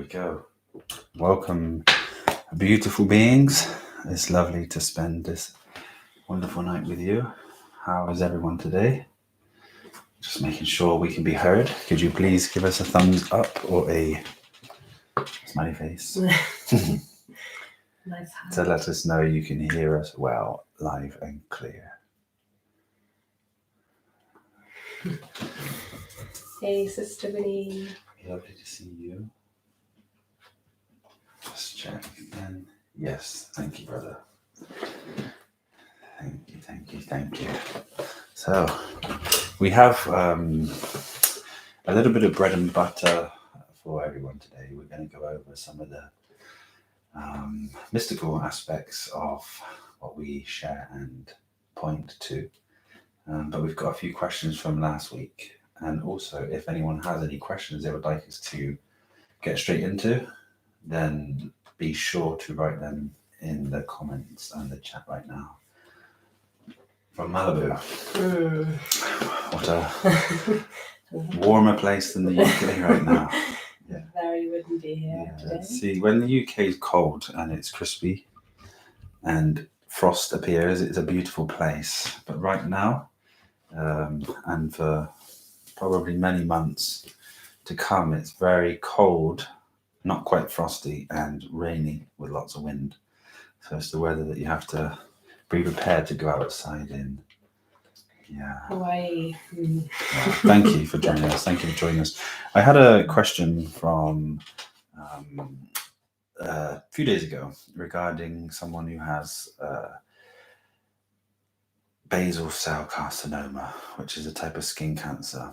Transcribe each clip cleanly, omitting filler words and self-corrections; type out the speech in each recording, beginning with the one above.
we go. Welcome, beautiful beings. It's lovely to spend this wonderful night with you. How is everyone today? Just making sure we can be heard. Could you please give us a thumbs up or a smiley face Nice hand. to let us know you can hear us well, live and clear. Hey, Sister Winnie. Lovely to see you. Just check again. Yes, thank you, brother. Thank you. So, we have a little bit of bread and butter for everyone today. We're going to go over some of the mystical aspects of what we share and point to. But we've got a few questions from last week. And also, if anyone has any questions they would like us to get straight into, then be sure to write them in the comments and the chat right now. From Malibu. What a warmer place than the UK right now. Yeah. Very windy here today. See, when the UK is cold and it's crispy and frost appears, it's a beautiful place. But right now, and for probably many months to come, it's very cold, not quite frosty, and rainy with lots of wind. So it's the weather that you have to be prepared to go outside in. Yeah. Hawaii. Thank you for joining us. I had a question from a few days ago regarding someone who has basal cell carcinoma, which is a type of skin cancer.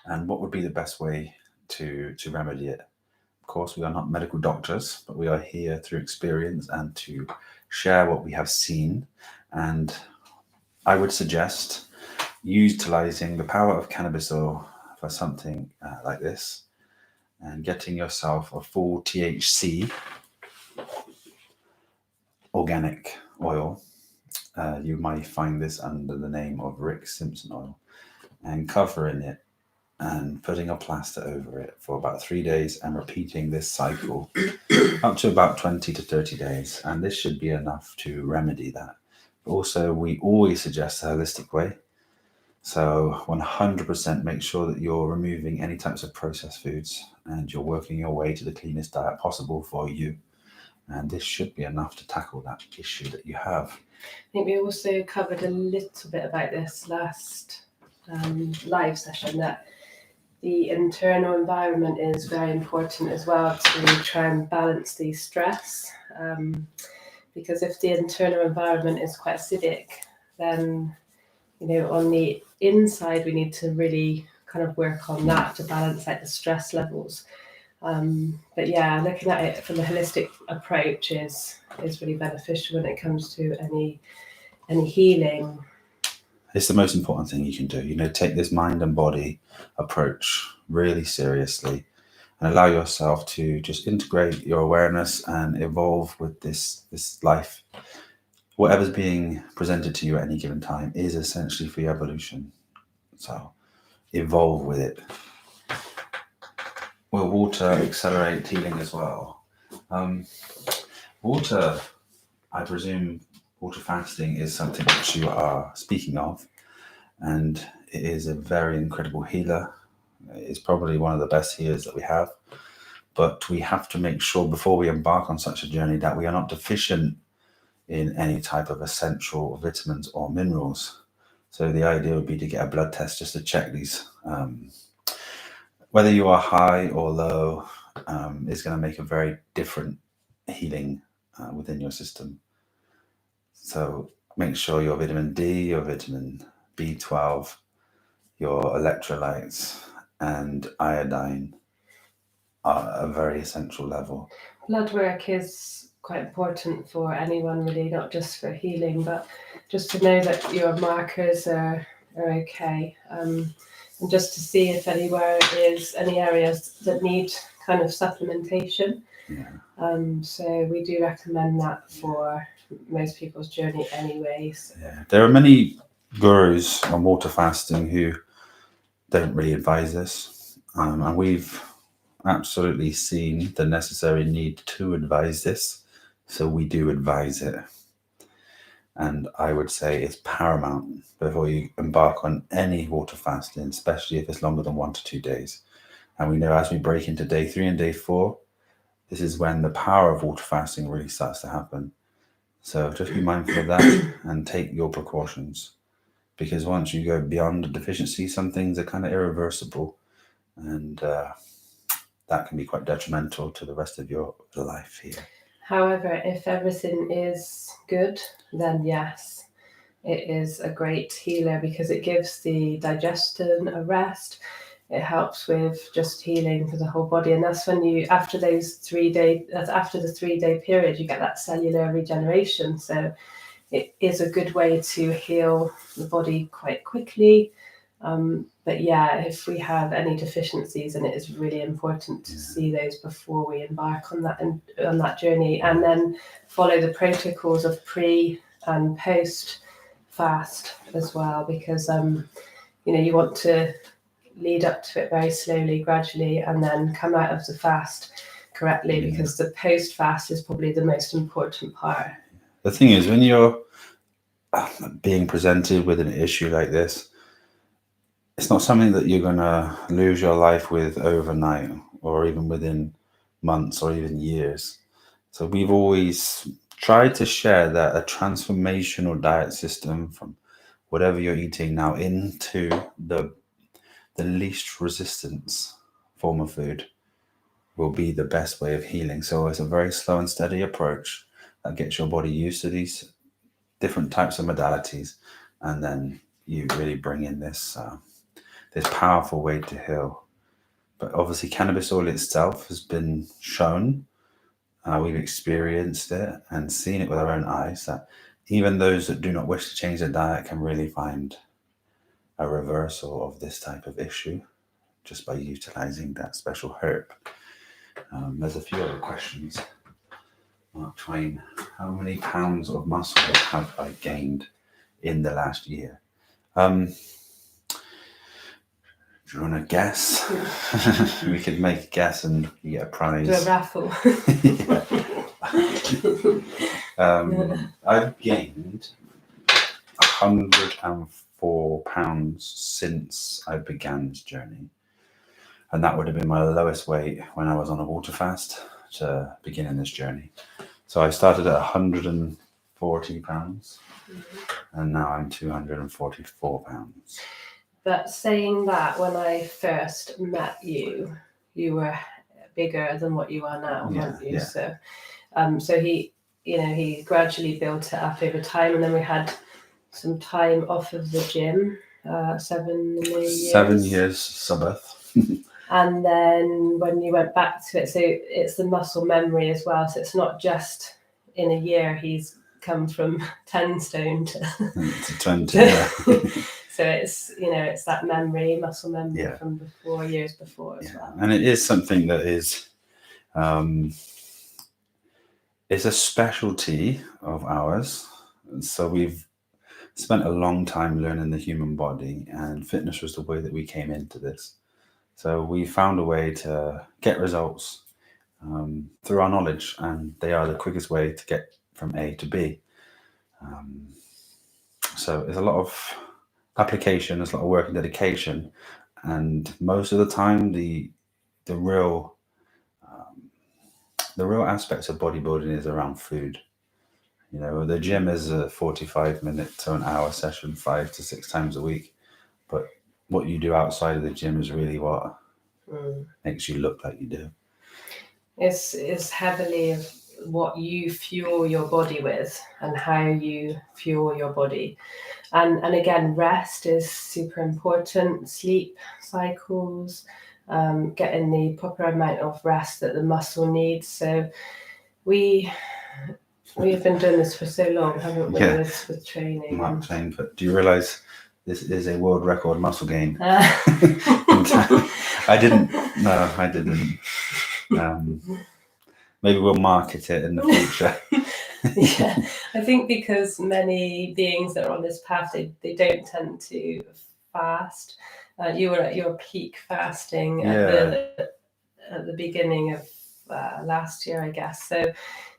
And what would be the best way to remedy it? Of course, we are not medical doctors, but we are here through experience and to share what we have seen. And I would suggest utilizing the power of cannabis oil for something like this, and getting yourself a full THC organic oil. You might find this under the name of Rick Simpson oil, and covering it and putting a plaster over it for about 3 days and repeating this cycle up to about 20 to 30 days. And this should be enough to remedy that. Also, we always suggest a holistic way. So 100% make sure that you're removing any types of processed foods and you're working your way to the cleanest diet possible for you. And this should be enough to tackle that issue that you have. I think we also covered a little bit about this last live session, that the internal environment is very important as well to try and balance the stress. Because if the internal environment is quite acidic, then, on the inside, we need to really kind of work on that to balance out the stress levels. But yeah, looking at it from a holistic approach is really beneficial when it comes to any healing. It's the most important thing you can do. Take this mind and body approach really seriously and allow yourself to just integrate your awareness and evolve with this life. Whatever's being presented to you at any given time is essentially for your evolution. So evolve with it. Will water accelerate healing as well? Water, I presume water fasting is something that you are speaking of, and it is a very incredible healer. It's probably one of the best healers that we have, but we have to make sure before we embark on such a journey that we are not deficient in any type of essential vitamins or minerals. So the idea would be to get a blood test just to check these. Whether you are high or low is going to make a very different healing within your system. So make sure your vitamin D, your vitamin B12, your electrolytes and iodine are a very essential level. Blood work is quite important for anyone really, not just for healing, but just to know that your markers are okay. And just to see if anywhere is any areas that need kind of supplementation. Yeah. So we do recommend that for most people's journey anyways. Yeah. There are many gurus on water fasting who don't really advise this. And we've absolutely seen the necessary need to advise this, so we do advise it. And I would say it's paramount before you embark on any water fasting, especially if it's longer than 1 to 2 days. And we know as we break into day 3 and day 4, this is when the power of water fasting really starts to happen. So just be mindful of that and take your precautions, because once you go beyond a deficiency, some things are kind of irreversible, and that can be quite detrimental to the rest of your life here. However, if everything is good, then yes, it is a great healer because it gives the digestion a rest. It helps with just healing for the whole body, and that's when you, after the 3 day period, you get that cellular regeneration. So it is a good way to heal the body quite quickly. But yeah, if we have any deficiencies, and it is really important to see those before we embark on that journey, and then follow the protocols of pre and post fast as well, because you want to lead up to it very slowly, gradually, and then come out of the fast correctly, because the post fast is probably the most important part. The thing is, when you're being presented with an issue like this, it's not something that you're going to lose your life with overnight, or even within months or even years. So we've always tried to share that a transformational diet system from whatever you're eating now into the least resistance form of food will be the best way of healing. So it's a very slow and steady approach that gets your body used to these different types of modalities, and then you really bring in this this powerful way to heal. But obviously cannabis oil itself has been shown, we've experienced it and seen it with our own eyes, that even those that do not wish to change their diet can really find a reversal of this type of issue just by utilizing that special herb. There's a few other questions. Mark Twain, how many pounds of muscle have I gained in the last year? Do you want to guess? We could make a guess and you get a prize. Do a raffle. I've gained 104 pounds since I began this journey. And that would have been my lowest weight when I was on a water fast to begin in this journey. So I started at 140 pounds and now I'm 244 pounds. But saying that, when I first met you, you were bigger than what you are now, weren't you? Yeah. So he gradually built it up over time, and then we had some time off of the gym, 7 years. 7 years Sabbath. And then when you went back to it, so it's the muscle memory as well. So it's not just in a year he's come from 10 stone to 20. Yeah. So it's that memory, muscle memory from before, years before as well. And it is something that is, it's a specialty of ours. So we've spent a long time learning the human body, and fitness was the way that we came into this. So we found a way to get results through our knowledge, and they are the quickest way to get from A to B. So there's a lot of application, there's a lot of work and dedication, and most of the time the real aspects of bodybuilding is around food. The gym is a 45-minute to an hour session 5 to 6 times a week, but what you do outside of the gym is really what makes you look like you do. It's heavily of what you fuel your body with and how you fuel your body. And again, rest is super important. Sleep cycles, getting the proper amount of rest that the muscle needs. So we have been doing this for so long, haven't we, with training? Mark Twain, but do you realise this is a world record muscle gain? I didn't. Maybe we'll market it in the future. Yeah, I think because many beings that are on this path, they don't tend to fast. You were at your peak fasting at at the beginning of last year, I guess. So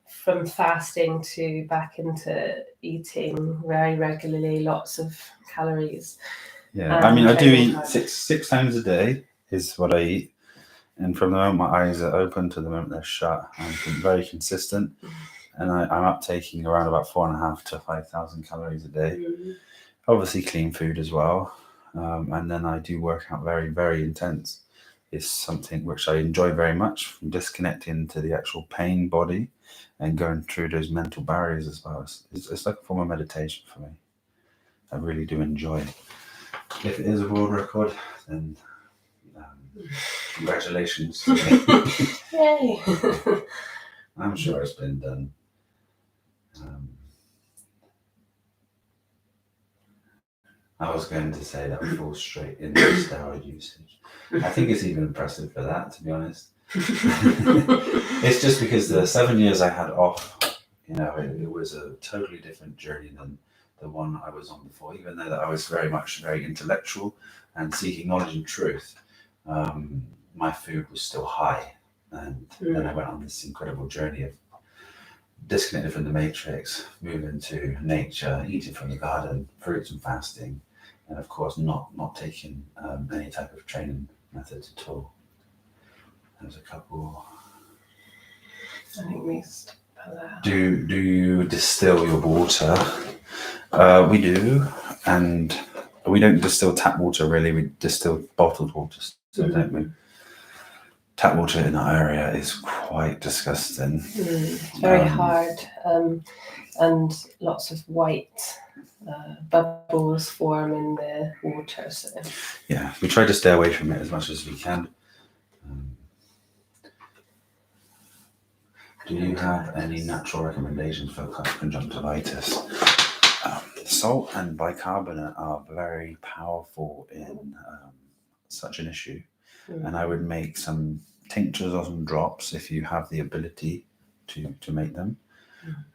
from fasting to back into eating very regularly, lots of calories. Yeah, I mean, I do training eat hard. six times a day is what I eat. And from the moment my eyes are open to the moment they're shut, I'm very consistent. And I'm uptaking around about 4,500 to 5,000 calories a day. Mm. Obviously clean food as well. And then I do work out very, very intense. It's something which I enjoy very much, from disconnecting to the actual pain body and going through those mental barriers as well. It's like a form of meditation for me. I really do enjoy it. If it is a world record, then congratulations to me. Yay! I'm sure it's been done. I was going to say that falls straight into steroid usage. I think it's even impressive for that, to be honest. It's just because the 7 years I had off, it was a totally different journey than the one I was on before, even though that I was very intellectual and seeking knowledge and truth. My food was still high. And then I went on this incredible journey of disconnected from the matrix, moving to nature, eating from the garden, fruits and fasting, and of course not taking any type of training methods at all. There's a couple. I think we stop there. Do you distill your water? We do, and we don't distill tap water really. We distill bottled water still, don't we? Tap water in our area is quite disgusting. It's very hard, and lots of white bubbles form in the water. So yeah, we try to stay away from it as much as we can. Do you have any natural recommendations for conjunctivitis? Salt and bicarbonate are very powerful in such an issue, and I would make some tinctures or some drops if you have the ability to make them,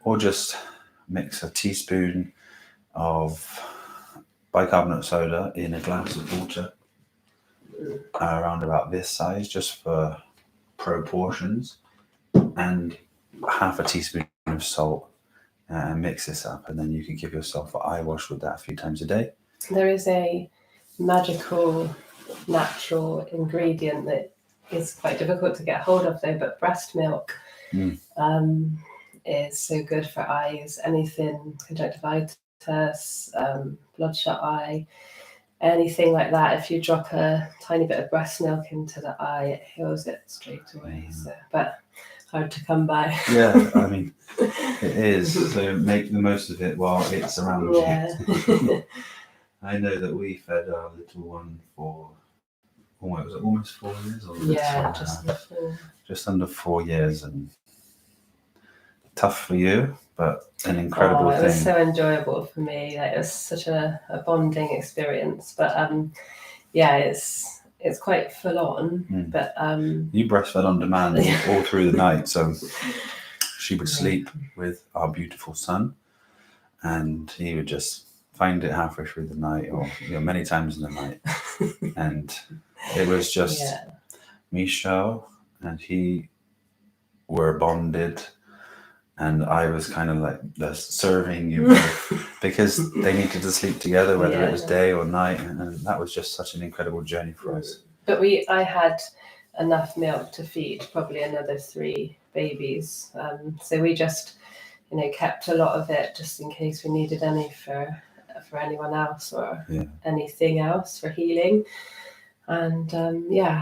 or just mix a teaspoon of bicarbonate soda in a glass of water around about this size, just for proportions, and half a teaspoon of salt, and mix this up, and then you can give yourself an eye wash with that a few times a day. There is a magical natural ingredient that is quite difficult to get hold of though, but breast milk is so good for eyes. Anything conjunctivitis, bloodshot eye, anything like that, if you drop a tiny bit of breast milk into the eye, it heals it straight away. So, but hard to come by. Yeah, I mean, it is. So make the most of it while it's around you. I know that we fed our little one for almost 4 years, or just under 4 years, and tough for you, but an incredible thing. It was so enjoyable for me. Like, it was such a bonding experience. But it's quite full on. But you breastfed on demand all through the night, so she would sleep with our beautiful son, and he would just find it halfway through the night, or many times in the night, and it was just Michelle and he were bonded, and I was kind of like serving you both because they needed to sleep together, whether it was day or night, and that was just such an incredible journey for us. But I had enough milk to feed probably another 3 babies, so we just kept a lot of it just in case we needed any for anyone else or anything else for healing. And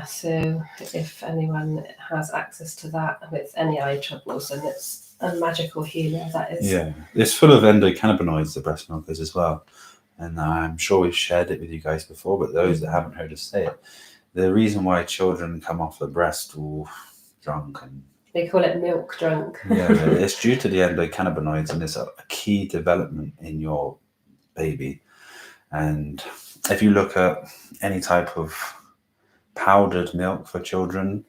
so if anyone has access to that with any eye troubles, and it's a magical healer, that is. Yeah, it's full of endocannabinoids, the breast milk is as well, and I'm sure we've shared it with you guys before, but those that haven't heard us say it, the reason why children come off the breast all drunk, and they call it milk drunk. it's due to the endocannabinoids, and it's a key development in your baby. And if you look at any type of powdered milk for children,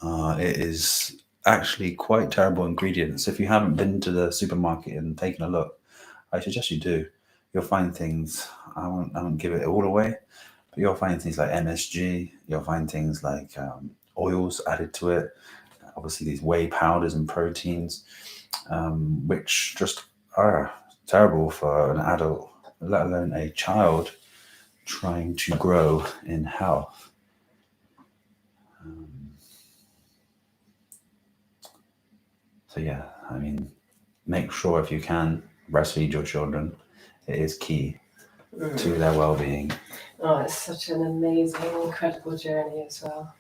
it is actually quite terrible ingredients. If you haven't been to the supermarket and taken a look, I suggest you do. You'll find things, I won't give it all away, but you'll find things like MSG, you'll find things like oils added to it. Obviously, these whey powders and proteins, which just are terrible for an adult, let alone a child trying to grow in health. So yeah, I mean, make sure if you can breastfeed your children. It is key to their well-being. Oh, it's such an amazing, incredible journey as well.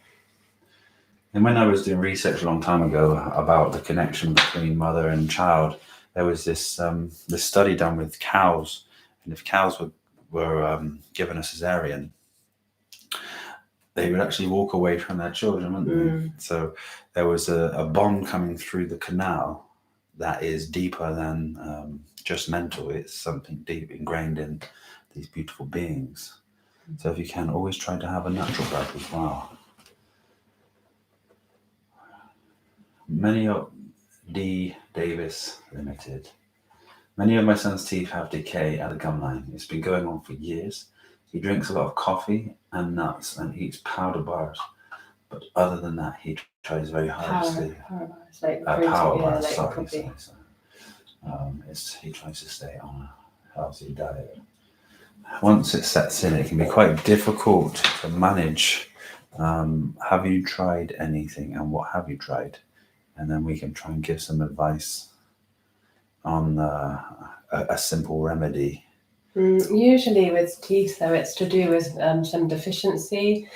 And when I was doing research a long time ago about the connection between mother and child, there was this study done with cows, and if cows were given a cesarean, they would actually walk away from their children, wouldn't they? So there was a bond coming through the canal that is deeper than just mental. It's something deep ingrained in these beautiful beings. So if you can, always try to have a natural birth as well. Many of D. Davis Limited. Many of my son's teeth have decay at the gum line. It's been going on for years. He drinks a lot of coffee and nuts and eats powder bars. But other than that, he tries very hard to stay. Power bars, like Power bars, like sorry. coffee. He tries to stay on a healthy diet. Once it sets in, it can be quite difficult to manage. Have you tried anything, and what have you tried? And then we can try and give some advice on a simple remedy. Usually with teeth, though, it's to do with some deficiency,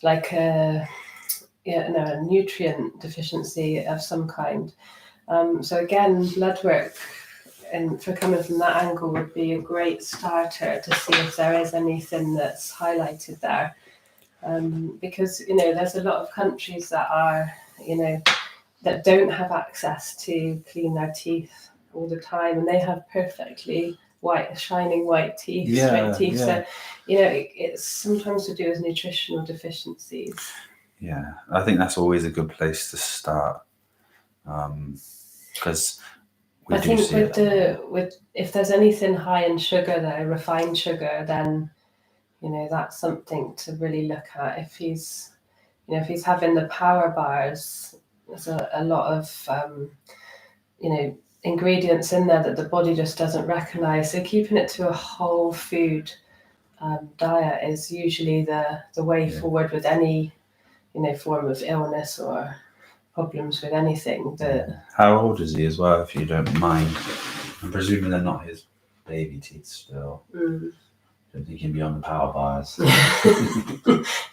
like a nutrient deficiency of some kind. So again, blood work, and for coming from that angle, would be a great starter to see if there is anything that's highlighted there. Because, there's a lot of countries that are, that don't have access to clean their teeth all the time, and they have perfectly white, shining white teeth, straight teeth. Yeah. So, it's sometimes to do with nutritional deficiencies. Yeah, I think that's always a good place to start, because I think if there's anything high in sugar, though, refined sugar, then that's something to really look at. If he's having the power bars, there's a lot of ingredients in there that the body just doesn't recognize. So keeping it to a whole food diet is usually the way forward with any form of illness or problems with anything. How old is he as well, if you don't mind? I'm presuming they're not his baby teeth still. I don't think he'd be on the power bars.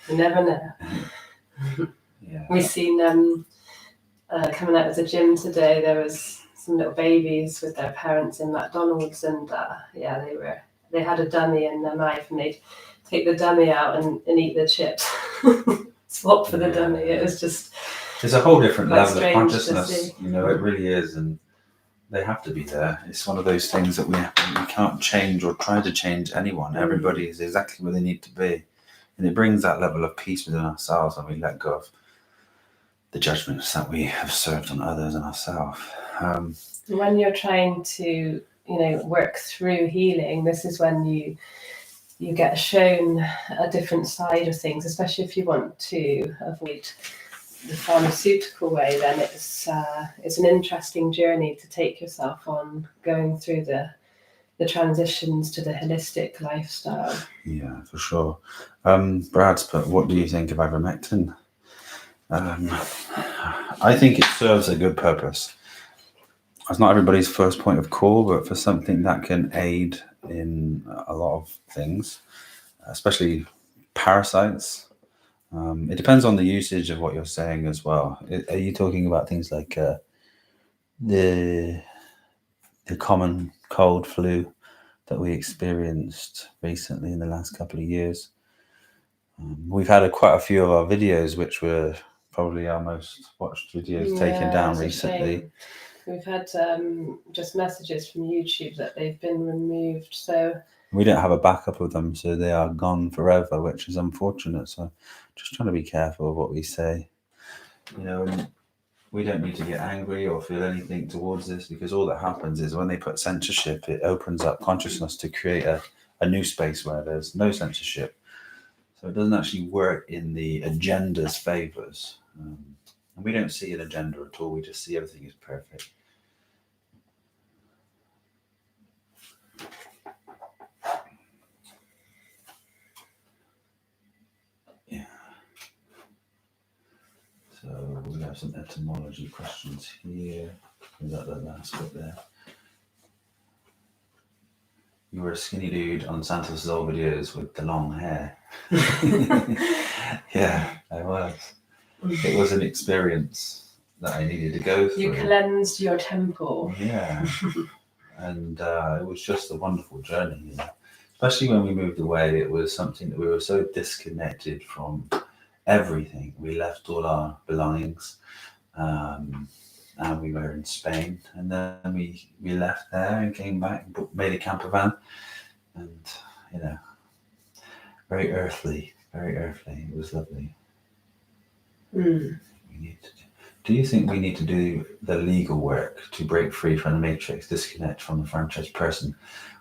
You never know. Yeah. We've seen coming out of the gym today, there was some little babies with their parents in McDonald's, and they had a dummy and a knife, and they'd take the dummy out and eat the chips. Swap for the dummy. It was just, it's a whole different level of consciousness, it really is, and they have to be there. It's one of those things that we can't change or try to change anyone. Everybody is exactly where they need to be, and it brings that level of peace within ourselves when we let go of the judgments that we have served on others and ourselves. When you're trying to work through healing, this is when you get shown a different side of things, especially if you want to avoid the pharmaceutical way. Then it's an interesting journey to take yourself on, going through the transitions to the holistic lifestyle. Yeah, for sure. Brad's put, what do you think of ivermectin? I think it serves a good purpose. It's not everybody's first point of call, but for something that can aid in a lot of things, especially parasites. It depends on the usage of what you're saying as well. Are you talking about things like the common cold flu that we experienced recently in the last couple of years? We've had quite a few of our videos, which were probably our most watched videos, taken down recently. We've had just messages from YouTube that they've been removed. So we don't have a backup of them, so they are gone forever, which is unfortunate. So just trying to be careful of what we say. And we don't need to get angry or feel anything towards this, because all that happens is when they put censorship, it opens up consciousness to create a new space where there's no censorship. So it doesn't actually work in the agenda's favors. And we don't see an agenda at all. We just see everything is perfect. Yeah. So we have some etymology questions here. Is that the last bit there? You were a skinny dude on Santos' old videos with the long hair. Yeah, I was. It was an experience that I needed to go through. You cleansed your temple. Yeah. And it was just a wonderful journey, you know. Especially when we moved away, it was something that we were so disconnected from everything. We left all our belongings, and we were in Spain, and then we left there and came back and made a camper van, and you know, very earthly, very earthly. It was lovely. Do you think we need to do the legal work to break free from the matrix, disconnect from the franchise person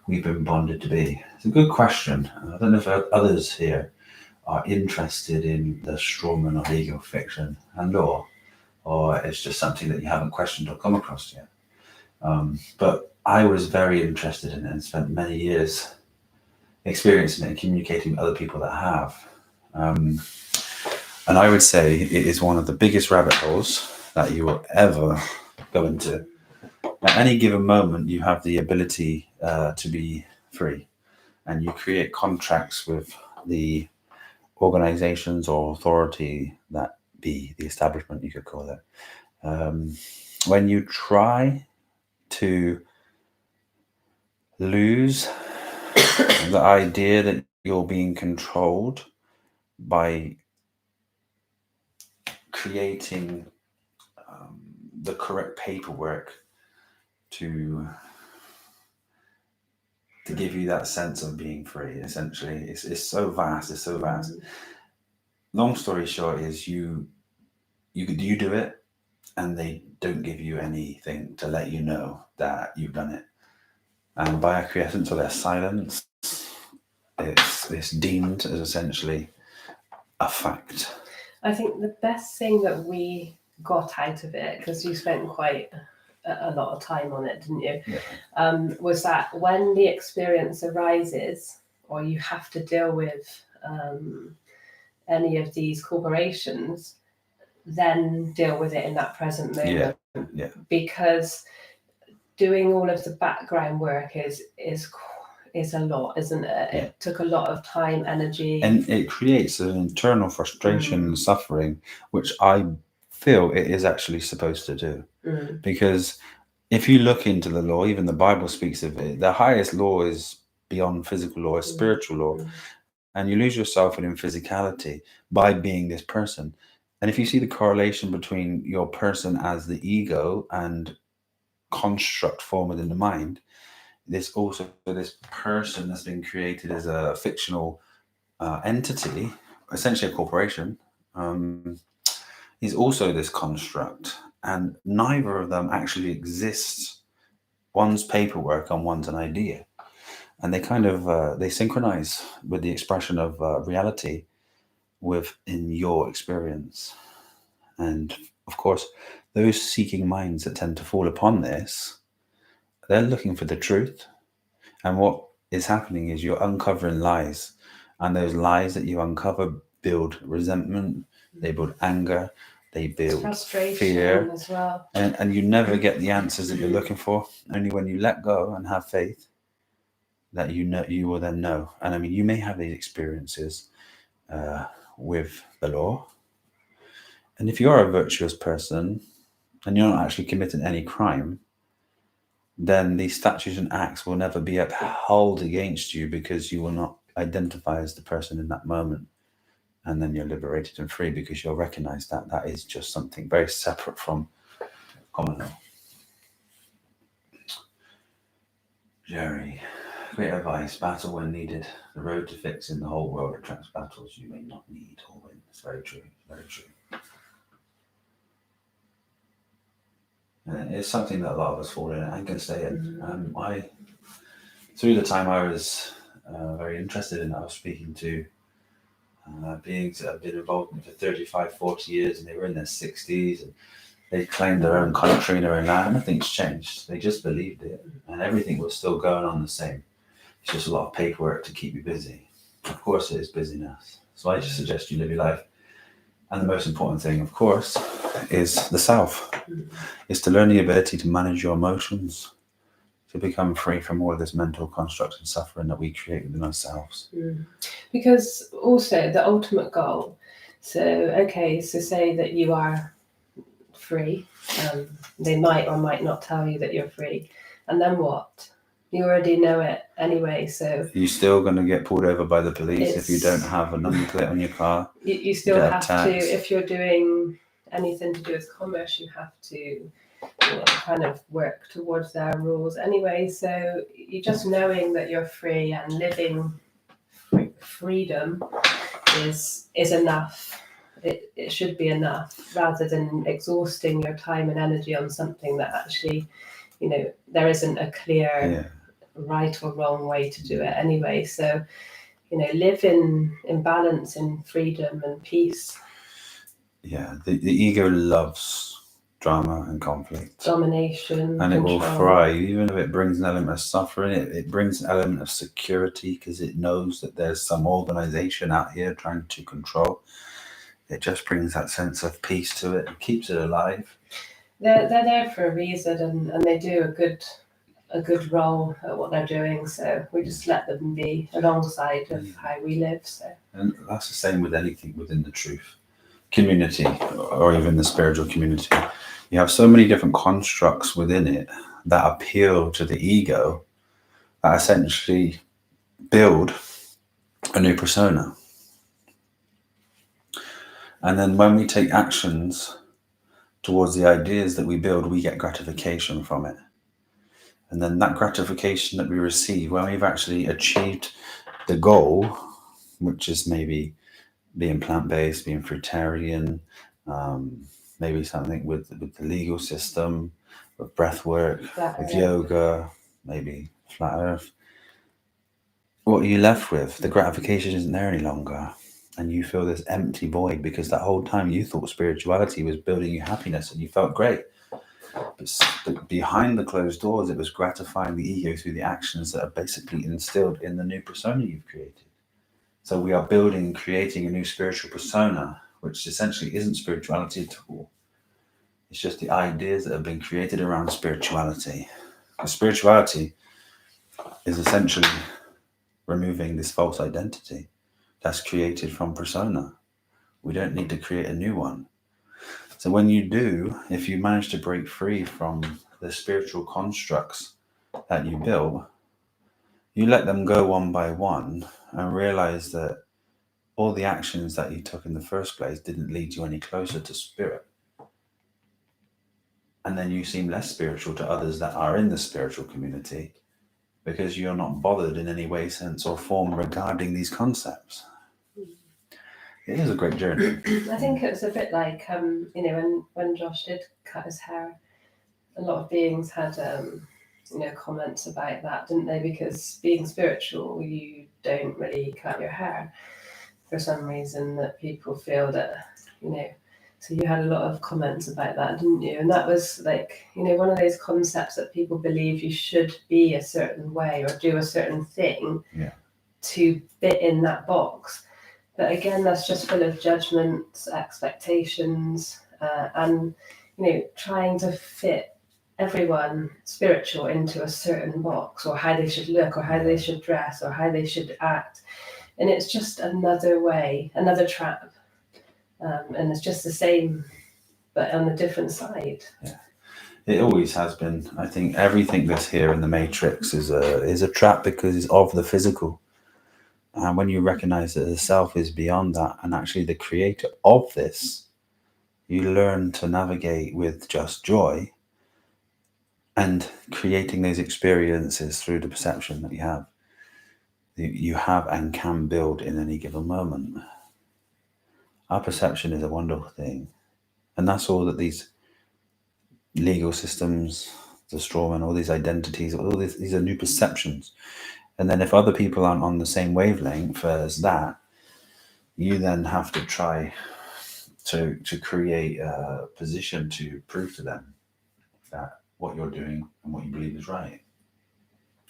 we've been bonded to be? It's a good question. I don't know if others here are interested in the strawman of ego, fiction, and law, or it's just something that you haven't questioned or come across yet. But I was very interested in it and spent many years experiencing it and communicating with other people that have. And I would say it is one of the biggest rabbit holes that you will ever go into. At any given moment, you have the ability to be free, and you create contracts with the organizations or authority that be the establishment, you could call it. When you try to lose the idea that you're being controlled by creating the correct paperwork to give you that sense of being free, essentially, it's so vast. It's so vast. Long story short is you do it, and they don't give you anything to let you know that you've done it. And by acquiescence or their silence, it's deemed as essentially a fact. I think the best thing that we got out of it, because you spent quite a lot of time on it, didn't you? Yeah. Was that when the experience arises, or you have to deal with any of these corporations, then deal with it in that present moment. Yeah. Because doing all of the background work is a lot, isn't it? Yeah. It took a lot of time, energy, and it creates an internal frustration and suffering, which I feel it is actually supposed to do. Because if you look into the law, even the Bible speaks of it, the highest law is beyond physical law, is spiritual law. And you lose yourself in physicality by being this person. And if you see the correlation between your person as the ego and construct formed within the mind, there's also this person that's been created as a fictional entity, essentially a corporation, is also this construct. And neither of them actually exists. One's paperwork and one's an idea. And they kind of, they synchronize with the expression of reality within your experience. And of course, those seeking minds that tend to fall upon this, they're looking for the truth. And what is happening is you're uncovering lies. And those lies that you uncover build resentment, they build anger, they build frustration fear as well. And you never get the answers that you're looking for. Only when you let go and have faith that you will then know. And I mean, you may have these experiences with the law. And if you're a virtuous person and you're not actually committing any crime, then these statutes and acts will never be upheld against you, because you will not identify as the person in that moment. And then you're liberated and free, because you'll recognize that that is just something very separate from common law. Jerry, great advice. Battle when needed. The road to fixing the whole world attracts battles you may not need or win. It's very true. Very true. And it's something that a lot of us fall in and can stay in. Through the time I was very interested in it, I was speaking to beings that have been involved in it for 35, 40 years, and they were in their 60s, and they claimed their own country and their own land. Nothing's changed. They just believed it, and everything was still going on the same. It's just a lot of paperwork to keep you busy. Of course, it is busyness. So I just suggest you live your life. And the most important thing, of course, is the self. Is to learn the ability to manage your emotions, to become free from all of this mental construct and suffering that we create within ourselves. Because also the ultimate goal, so say that you are free, they might or might not tell you that you're free, and then what? You already know it anyway, so you're still going to get pulled over by the police if you don't have a number plate on your car. You still have to, if you're doing anything to do with commerce, you have to kind of work towards their rules anyway. So you just knowing that you're free and living freedom is enough. It should be enough, rather than exhausting your time and energy on something that actually, there isn't a clear right or wrong way to do it anyway. So, live in balance, in freedom and peace. Yeah, the ego loves drama and conflict, domination, and control. It will thrive, even if it brings an element of suffering. It brings an element of security because it knows that there's some organization out here trying to control. It just brings that sense of peace to it and keeps it alive. They're there for a reason, and they do a good role at what they're doing. So we just let them be alongside of how we live. So, and that's the same with anything within the truth community or even the spiritual community. You have so many different constructs within it that appeal to the ego, that essentially build a new persona. And then when we take actions towards the ideas that we build, we get gratification from it. And then that gratification that we receive when we've actually achieved the goal, which is maybe being plant-based, being fruitarian, maybe something with the legal system, with breath work, with yoga, maybe flat earth. What are you left with? The gratification isn't there any longer. And you feel this empty void because that whole time you thought spirituality was building you happiness and you felt great. But behind the closed doors, it was gratifying the ego through the actions that are basically instilled in the new persona you've created. So we are creating a new spiritual persona, which essentially isn't spirituality at all. It's just the ideas that have been created around spirituality. Spirituality is essentially removing this false identity that's created from persona. We don't need to create a new one. So when you do, if you manage to break free from the spiritual constructs that you built, you let them go one by one and realize that all the actions that you took in the first place didn't lead you any closer to spirit. And then you seem less spiritual to others that are in the spiritual community because you're not bothered in any way, sense, or form regarding these concepts. It is a great journey. I think it's a bit like, when Josh did cut his hair, a lot of beings had, comments about that, didn't they? Because being spiritual, you don't really cut your hair for some reason, that people feel that, so you had a lot of comments about that, didn't you? And that was like, one of those concepts that people believe you should be a certain way or do a certain thing to fit in that box. But again, that's just full of judgments, expectations, and, trying to fit everyone spiritual into a certain box, or how they should look, or how they should dress, or how they should act. And it's just another way, another trap. And it's just the same, but on a different side. Yeah, it always has been. I think everything that's here in the Matrix is a trap because it's of the physical. And when you recognize that the self is beyond that and actually the creator of this, you learn to navigate with just joy and creating those experiences through the perception that you have and can build in any given moment. Our perception is a wonderful thing. And that's all that these legal systems, the strawman, all these identities, these are new perceptions. And then if other people aren't on the same wavelength as that, you then have to try to create a position to prove to them that what you're doing and what you believe is right.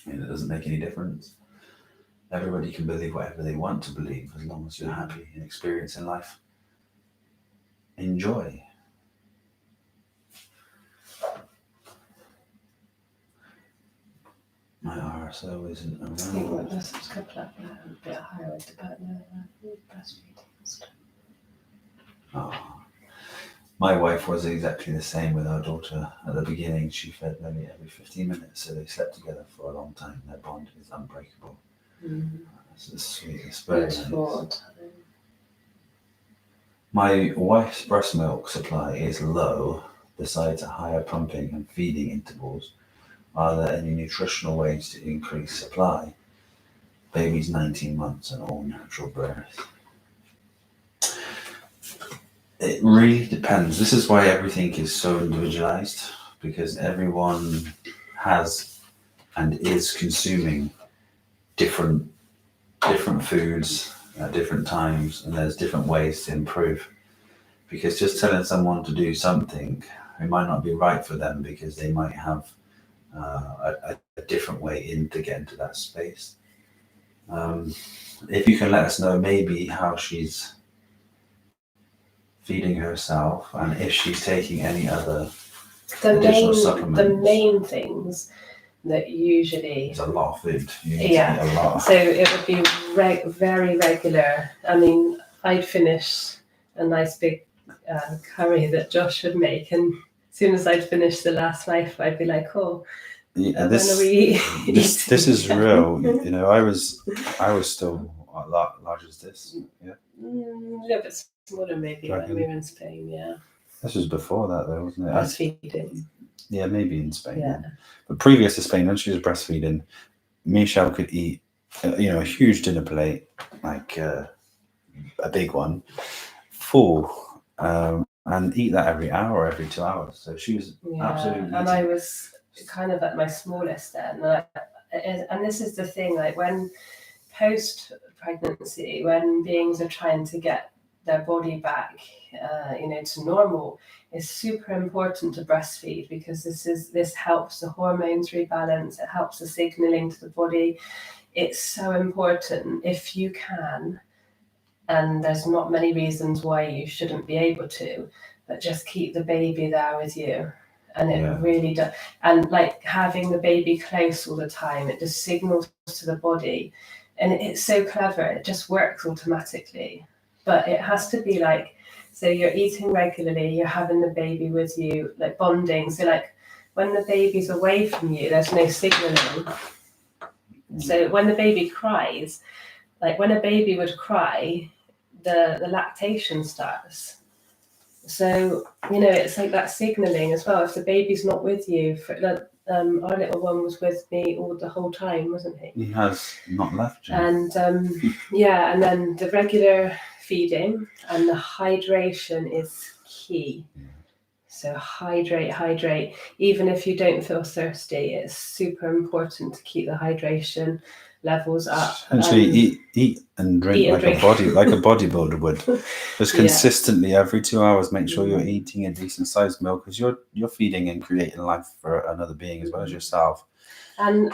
And it doesn't make any difference. Everybody can believe whatever they want to believe as long as you're happy and experiencing life. Enjoy. My RSO isn't I think around. there's a couple of a bit higher about breastfeeding stuff. Oh. My wife was exactly the same with our daughter. At the beginning, she fed Lily every 15 minutes, so they slept together for a long time. Their bond is unbreakable. It's the sweetest, very nice. My wife's breast milk supply is low. Besides a higher pumping and feeding intervals, are there any nutritional ways to increase supply? Baby's 19 months and all natural birth. It really depends. This is why everything is so individualized, because everyone has and is consuming different foods at different times, and there's different ways to improve. Because just telling someone to do something, it might not be right for them, because they might have a different way in to get into that space. If you can let us know maybe how she's feeding herself, and if she's taking any other additional supplements. The main things that usually... It's a lot of food. You need to eat a lot. So it would be very regular. I mean, I'd finish a nice big curry that Josh would make, and as soon as I'd finish the last knife, I'd be like, oh, when are we this is real. You know, I was still a lot large as this. Yeah. A little bit smaller maybe when we were in Spain. Yeah. This was before that though, wasn't it? Breastfeeding. Yeah, maybe in Spain. Yeah. But previous to Spain, when she was breastfeeding, Michelle could eat, a huge dinner plate, like a big one, full, and eat that every hour, every 2 hours. So she was absolutely. And I was kind of at my smallest then, and this is the thing, like when post pregnancy, when beings are trying to get their body back, to normal, it's super important to breastfeed, because this helps the hormones rebalance. It helps the signaling to the body. It's so important if you can, and there's not many reasons why you shouldn't be able to, but just keep the baby there with you. And it really does. And like having the baby close all the time, it just signals to the body. And it's so clever. It just works automatically. But it has to be like, so you're eating regularly, you're having the baby with you, like bonding. So like when the baby's away from you, there's no signaling. So when the baby cries, like when a baby would cry, the lactation starts. So, it's like that signaling as well. If the baby's not with you, our little one was with me the whole time, wasn't he? He has not left you. And and then the regular feeding and the hydration is key. So hydrate. Even if you don't feel thirsty, it's super important to keep the hydration levels up. Essentially, eat and drink like a bodybuilder would. Just consistently every 2 hours, make sure you're eating a decent sized meal, because you're feeding and creating life for another being as well as yourself. And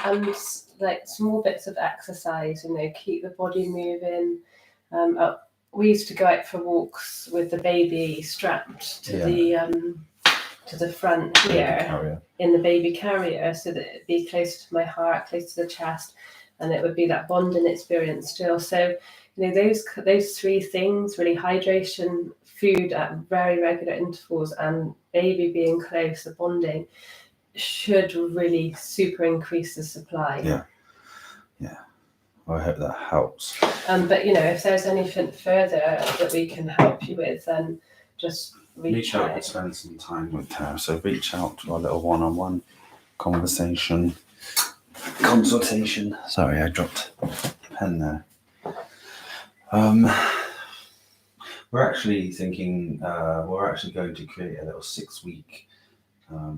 like small bits of exercise, keep the body moving. We used to go out for walks with the baby strapped to the front here in the baby carrier, so that it'd be close to my heart, close to the chest, and it would be that bonding experience still. So, those three things, really: hydration, food at very regular intervals, and baby being close, the bonding, should really super increase the supply. Yeah. Well, I hope that helps. But if there's anything further that we can help you with, then just reach out and spend some time with her. So reach out to our little one-on-one consultation. Sorry, I dropped the pen there. We're actually thinking we're actually going to create a little 6-week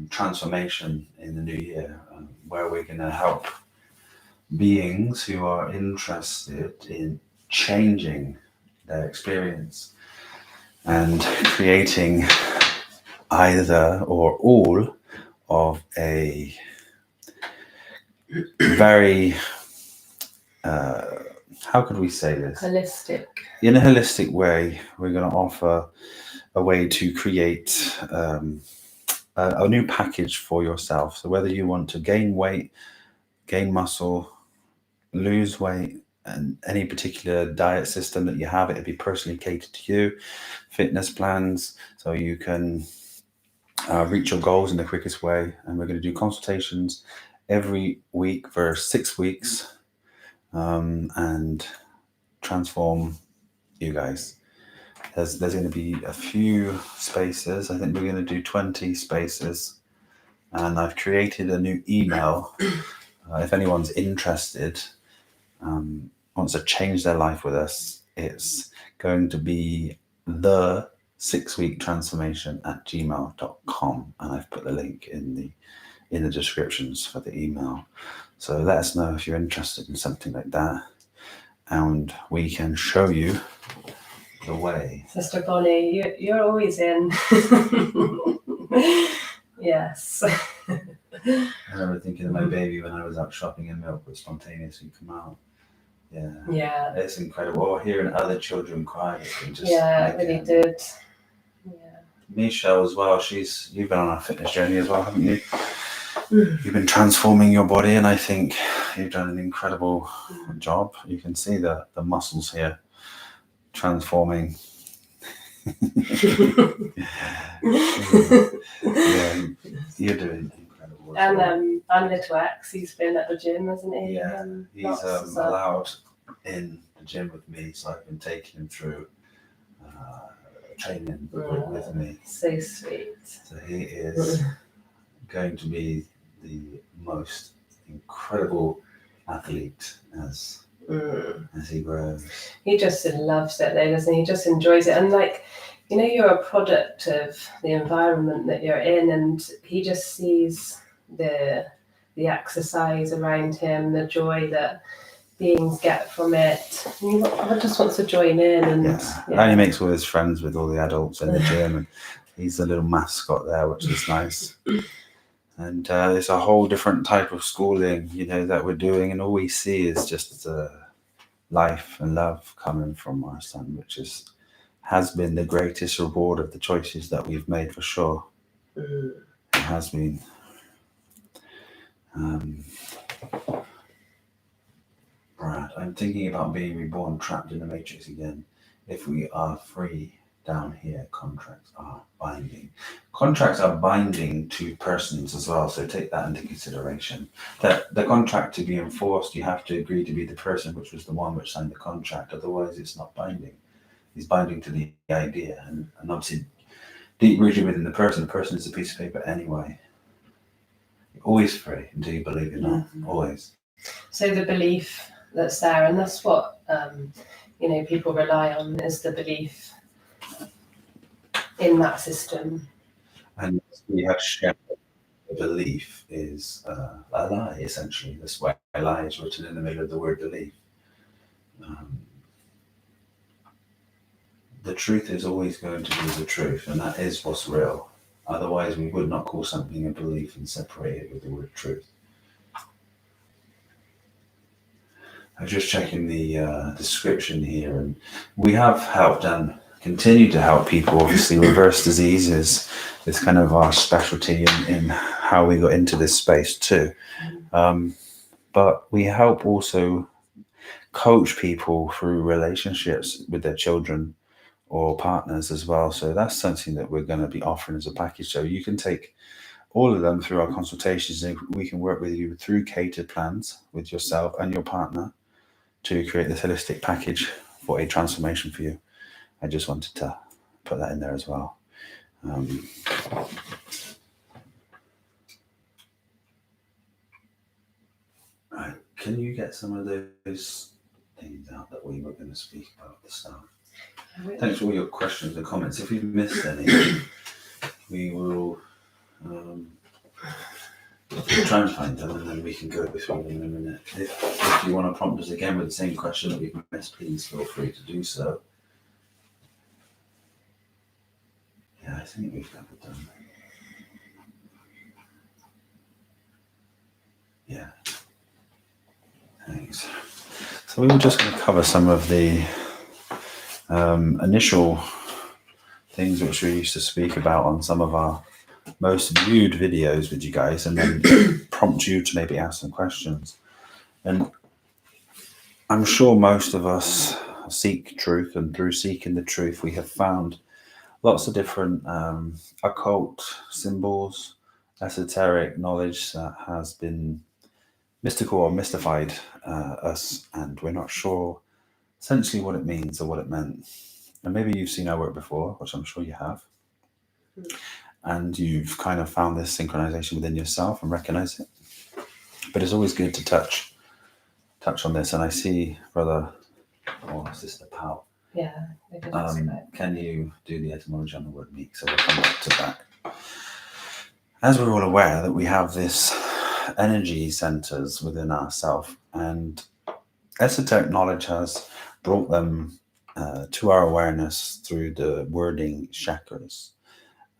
transformation in the new year, where we're going to help beings who are interested in changing their experience and creating either or all of a very, how could we say this? Holistic. In a holistic way, we're going to offer a way to create a new package for yourself. So whether you want to gain weight, gain muscle, lose weight, and any particular diet system that you have, it'll be personally catered to you. Fitness plans, so you can reach your goals in the quickest way. And we're going to do consultations every week for 6 weeks, and transform you guys. There's going to be a few spaces. I think we're going to do 20 spaces, and I've created a new email. If anyone's interested, wants to change their life with us, it's going to be the 6-week transformation at gmail.com, and I've put the link in the descriptions for the email. So let us know if you're interested in something like that, and we can show you the way. Sister Bonnie, you're always in. Yes. I remember thinking of my baby when I was out shopping, and milk would spontaneously come out. Yeah, it's incredible. Or hearing other children cry, it can just it really did. Yeah. Michelle as well, you've been on a fitness journey as well, haven't you? You've been transforming your body, and I think you've done an incredible job. You can see the muscles here transforming. Yeah, you're doing incredible. And little X, he's been at the gym, hasn't he? Yeah, he's allowed in the gym with me, so I've been taking him through training with me. So sweet. So he is going to be the most incredible athlete as he grows. He just loves it though, doesn't he? He just enjoys it. And you're a product of the environment that you're in, and he just sees the exercise around him, the joy that beings get from it. He just wants to join in. And he makes all his friends with all the adults in the gym, and he's a little mascot there, which is nice. And it's a whole different type of schooling, that we're doing, and all we see is just life and love coming from our son, which has been the greatest reward of the choices that we've made, for sure. It has been. Brad, I'm thinking about being reborn, trapped in the matrix again. If we are free down here, contracts are binding. Contracts are binding to persons as well, so take that into consideration. That the contract to be enforced, you have to agree to be the person which was the one which signed the contract, otherwise it's not binding. It's binding to the idea, and obviously deep rooted within the person is a piece of paper anyway. You're always free until you believe you're not, always. So the belief that's there, and that's what people rely on, is the belief in that system. And we have shared the belief is a lie, essentially. That's why a lie is written in the middle of the word belief. The truth is always going to be the truth, and that is what's real. Otherwise, we would not call something a belief and separate it with the word truth. I'm just checking the description here, and we have helped and continue to help people. Obviously, reverse disease is kind of our specialty in how we got into this space too. But we help also coach people through relationships with their children or partners as well. So that's something that we're going to be offering as a package. So you can take all of them through our consultations, and we can work with you through catered plans with yourself and your partner to create this holistic package for a transformation for you. I just wanted to put that in there as well. Right, can you get some of those things out that we were going to speak about at the start? Thanks for all your questions and comments. If we've missed any, we will try and find them, and then we can go through them in a minute. If you want to prompt us again with the same question that we've missed, please feel free to do so. think we've got it done. Yeah. Thanks. So we were just going to cover some of the initial things which we used to speak about on some of our most viewed videos with you guys, and then prompt you to maybe ask some questions. And I'm sure most of us seek truth, and through seeking the truth, we have found lots of different occult symbols, esoteric knowledge that has been mystical or mystified us, and we're not sure essentially what it means or what it meant. And maybe you've seen our work before, which I'm sure you have, and you've kind of found this synchronization within yourself and recognize it. But it's always good to touch on this. And I see brother or sister Pal. Yeah. Can you do the etymology on the word meek? So we'll come back to that. As we're all aware that we have this energy centers within ourselves, and esoteric knowledge has brought them to our awareness through the wording chakras.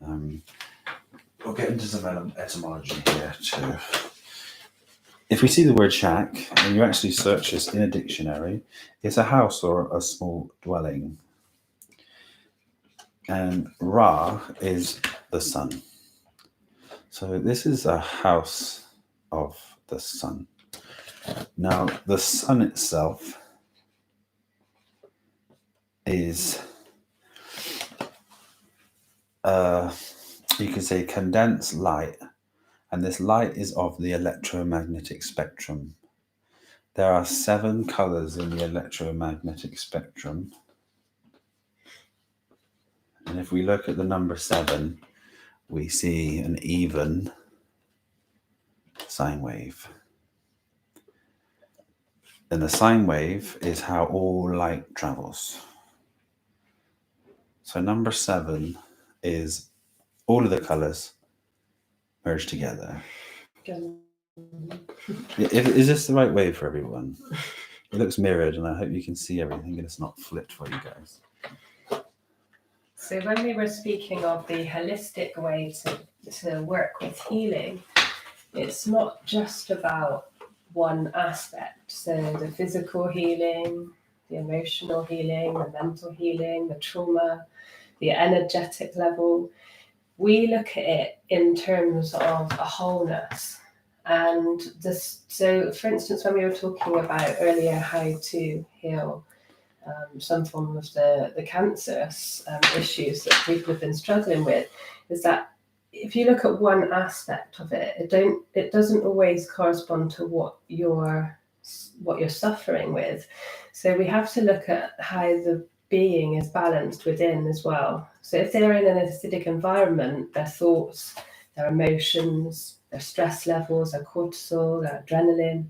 We'll get into some etymology here too. If we see the word shack and you actually search this in a dictionary, it's a house or a small dwelling. And Ra is the sun. So this is a house of the sun. Now, the sun itself is, you could say, condensed light. And this light is of the electromagnetic spectrum. There are 7 colors in the electromagnetic spectrum. And if we look at the number 7, we see an even sine wave. And the sine wave is how all light travels. So number 7 is all of the colors merged together. Is this the right way for everyone? It looks mirrored, and I hope you can see everything and it's not flipped for you guys. So when we were speaking of the holistic way to work with healing, it's not just about one aspect. So the physical healing, the emotional healing, the mental healing, the trauma, the energetic level. We look at it in terms of a wholeness. And this, so for instance, when we were talking about earlier how to heal some form of the cancerous issues that people have been struggling with, is that if you look at one aspect of it, it doesn't always correspond to what you're suffering with. So we have to look at how the being is balanced within as well. So if they're in an acidic environment, their thoughts, their emotions, their stress levels, their cortisol, their adrenaline,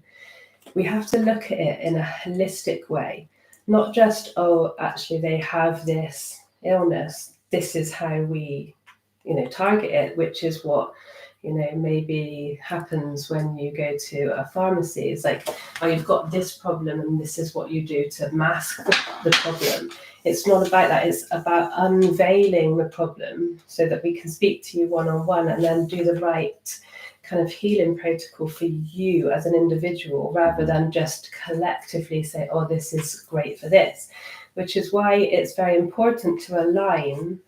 we have to look at it in a holistic way. Not just, oh, actually they have this illness, this is how we, target it, which is what, maybe happens when you go to a pharmacy. It's like, oh, you've got this problem and this is what you do to mask the problem. It's not about that. It's about unveiling the problem so that we can speak to you one-on-one and then do the right kind of healing protocol for you as an individual, rather than just collectively say, oh, this is great for this, which is why it's very important to align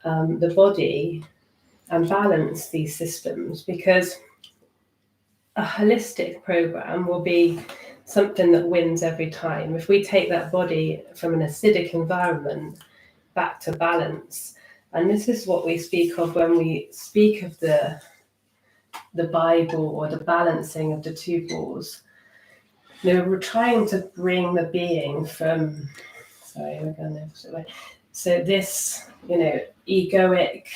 the body and balance these systems, because a holistic program will be something that wins every time. If we take that body from an acidic environment back to balance, and this is what we speak of when we speak of the Bible or the balancing of the two balls. We're trying to bring the being from, we're going the opposite way. So this, egoic,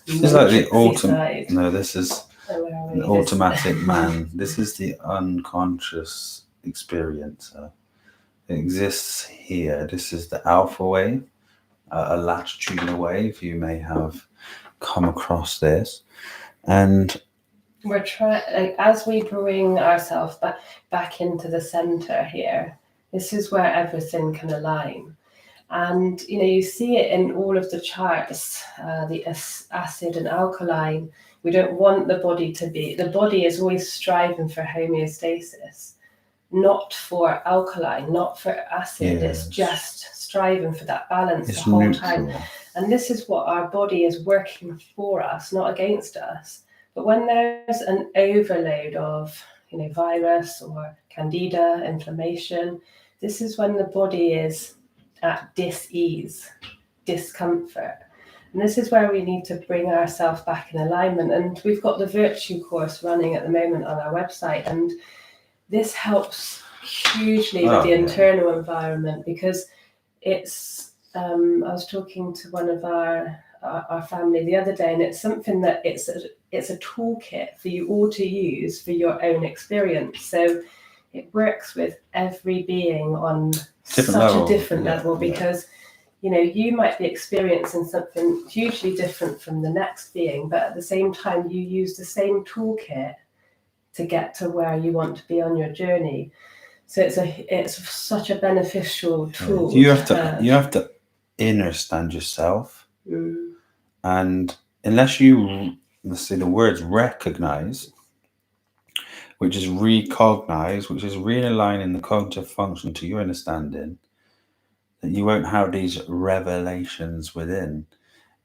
this is like the ultimate. No, this is the automatic man. This is the unconscious experiencer. It exists here. This is the alpha wave, a latitudinal wave. You may have come across this. And we're trying, as we bring ourselves back into the center here, this is where everything can align. And you see it in all of the charts, the acid and alkaline. We don't want the body is always striving for homeostasis, not for alkaline, not for acid. Yes. It's just striving for that balance It's the whole neutral. time. And this is what our body is working for us, not against us. But when there's an overload of virus or candida, inflammation, this is when the body is at dis-ease, discomfort. And this is where we need to bring ourselves back in alignment. And we've got the virtue course running at the moment on our website. And this helps hugely with the internal environment, because it's, I was talking to one of our family the other day, and it's something that it's a toolkit for you all to use for your own experience. So it works with every being on such a different level, because you might be experiencing something hugely different from the next being, but at the same time you use the same toolkit to get to where you want to be on your journey. So it's such a beneficial tool. You have to understand yourself, and unless you, let's say the words recognize, which is recognize, which is realigning the cognitive function to your understanding, that you won't have these revelations within.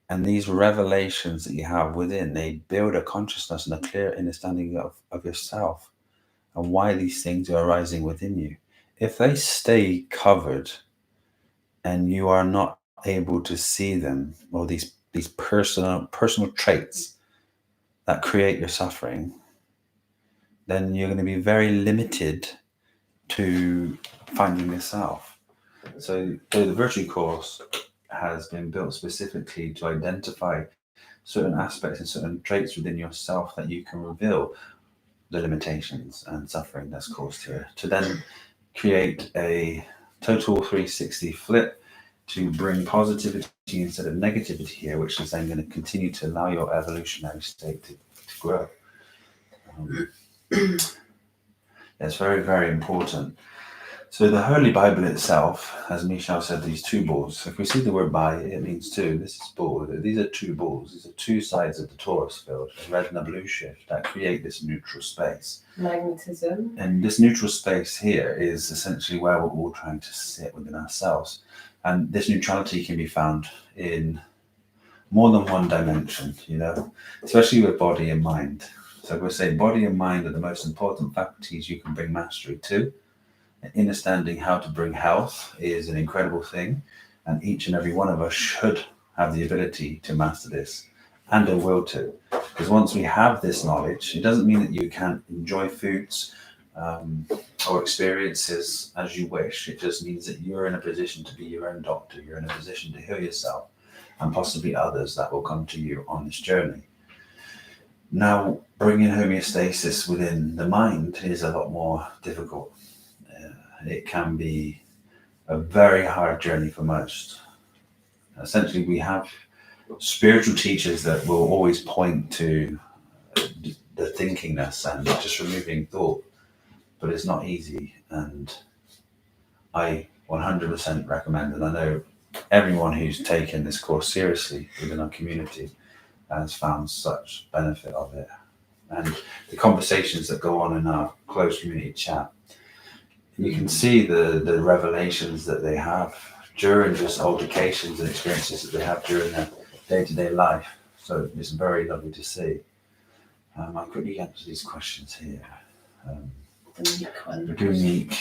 And these revelations that you have within, they build a consciousness and a clear understanding of yourself and why these things are arising within you. If they stay covered and you are not able to see them, or these personal traits that create your suffering, then you're going to be very limited to finding yourself. So the Virtue Course has been built specifically to identify certain aspects and certain traits within yourself that you can reveal the limitations and suffering that's caused here, to then create a total 360 flip to bring positivity instead of negativity here, which is then going to continue to allow your evolutionary state to grow. It's very, very important. So the Holy Bible itself, as Michel said, these two balls. If we see the word "by," it means two. This is ball. These are two balls. These are two sides of the torus field, a red and a blue shift, that create this neutral space. Magnetism. And this neutral space here is essentially where we're all trying to sit within ourselves. And this neutrality can be found in more than one dimension, especially with body and mind. So we'll say body and mind are the most important faculties you can bring mastery to. Understanding how to bring health is an incredible thing, and each and every one of us should have the ability to master this, and a will to. Because once we have this knowledge, it doesn't mean that you can't enjoy foods or experiences as you wish. It just means that you're in a position to be your own doctor. You're in a position to heal yourself and possibly others that will come to you on this journey. Now, bringing homeostasis within the mind is a lot more difficult. It can be a very hard journey for most. Essentially, we have spiritual teachers that will always point to the thinkingness and just removing thought, but it's not easy. And I 100% recommend, and I know everyone who's taken this course seriously within our community has found such benefit of it. And the conversations that go on in our closed community chat, you can see the revelations that they have during just altercations and experiences that they have during their day-to-day life. So it's very lovely to see. I'll quickly answer these questions here. The meek one. We're doing meek.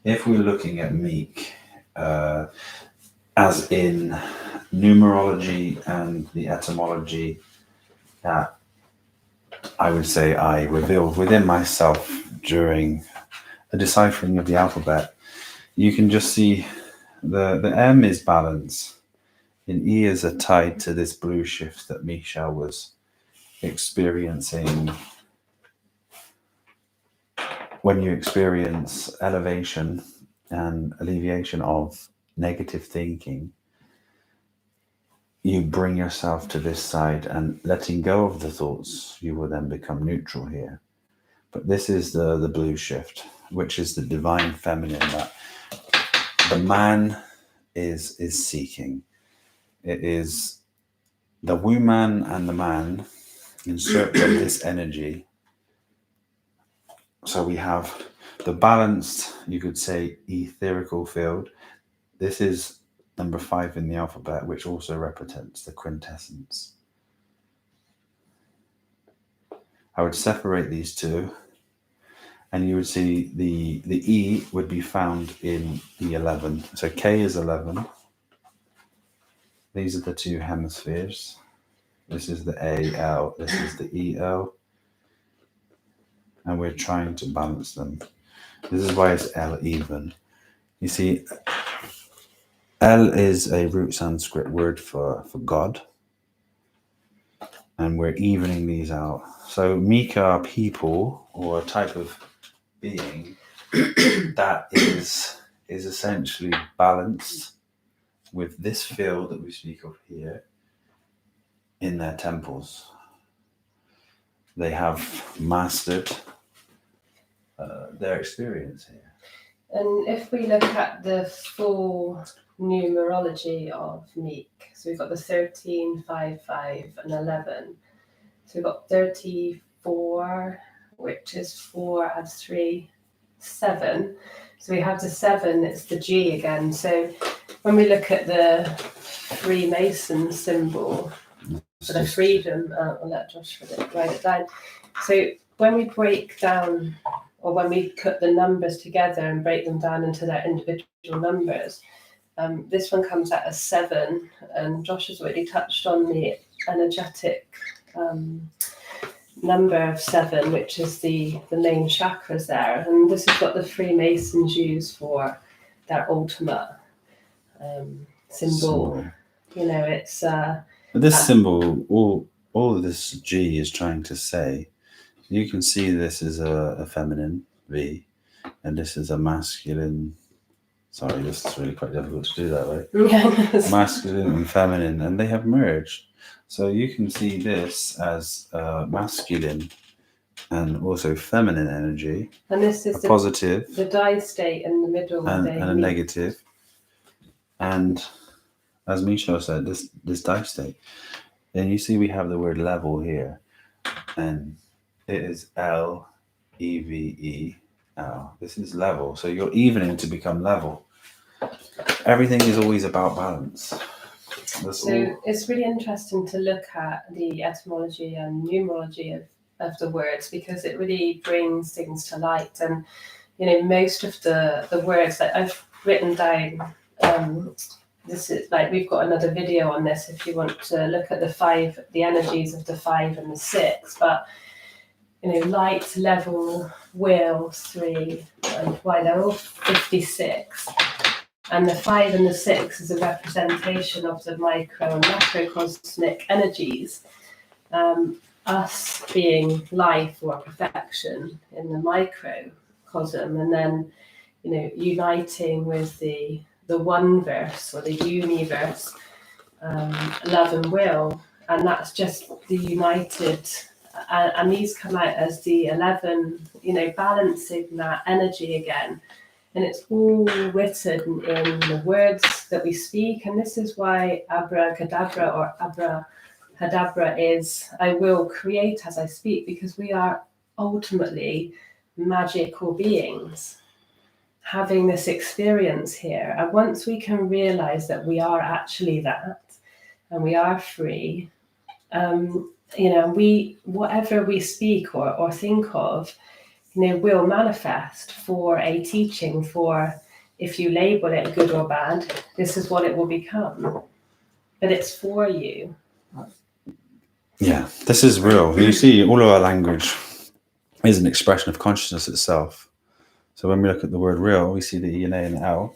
If we're looking at meek, as in numerology and the etymology that I would say I revealed within myself during a deciphering of the alphabet, you can just see the M is balance, and E is a tied to this blue shift that Michel was experiencing. When you experience elevation and alleviation of negative thinking, you bring yourself to this side, and letting go of the thoughts, you will then become neutral here. But this is the blue shift. which is the divine feminine that the man is seeking. It is the woman and the man in search of this energy. So we have the balanced, you could say, etherical field. This is number 5 in the alphabet, which also represents the quintessence. I would separate these two, and you would see the E would be found in the 11. So K is 11. These are the two hemispheres. This is the AL, this is the EL. And we're trying to balance them. This is why it's L even. You see, L is a root Sanskrit word for God. And we're evening these out. So Mika are people, or a type of being that is essentially balanced with this field that we speak of here in their temples. They have mastered their experience here. And if we look at the full numerology of Meek, so we've got the 13, 5, 5, and 11. So we've got 34, which is 4 and 3, 7. So we have the 7, it's the G again. So when we look at the Freemason symbol for the freedom, I'll let Josh write it down. So when we break down, or when we put the numbers together and break them down into their individual numbers, this one comes out as 7, and Josh has already touched on the energetic number of 7, which is the main chakras there, and this is what the Freemasons use for their ultimate symbol. You know, it's this symbol, all of this G is trying to say. You can see this is a feminine V, and this is a masculine. Sorry, this is really quite difficult to do that, right? Masculine and feminine, and they have merged. So you can see this as masculine and also feminine energy. And this is a positive, the di-state in the middle, and a negative. And as Michelle said, this di-state. Then you see we have the word level here, and it is L, E-V-E, L. This is level. So you're evening to become level. Everything is always about balance. It's really interesting to look at the etymology and numerology of the words, because it really brings things to light. And, you know, most of the words that I've written down, this is like, we've got another video on this if you want to look at the energies of the 5 and the 6. But, you know, light, level, will, 3, and why they're all 56. And the 5 and the 6 is a representation of the micro and macrocosmic energies. Us being life or perfection in the microcosm, and then, you know, uniting with the one verse or the universe, love and will, and that's just the united. And these come out as the 11, you know, balancing that energy again. And it's all written in the words that we speak. And this is why abracadabra or abrahadabra is, I will create as I speak, because we are ultimately magical beings having this experience here. And once we can realize that we are actually that, and we are free, you know, whatever we speak or think of, you know, will manifest for a teaching. For, if you label it good or bad, this is what it will become. But it's for you. Yeah, this is real. You see, all of our language is an expression of consciousness itself. So when we look at the word real, we see the E and A and the L.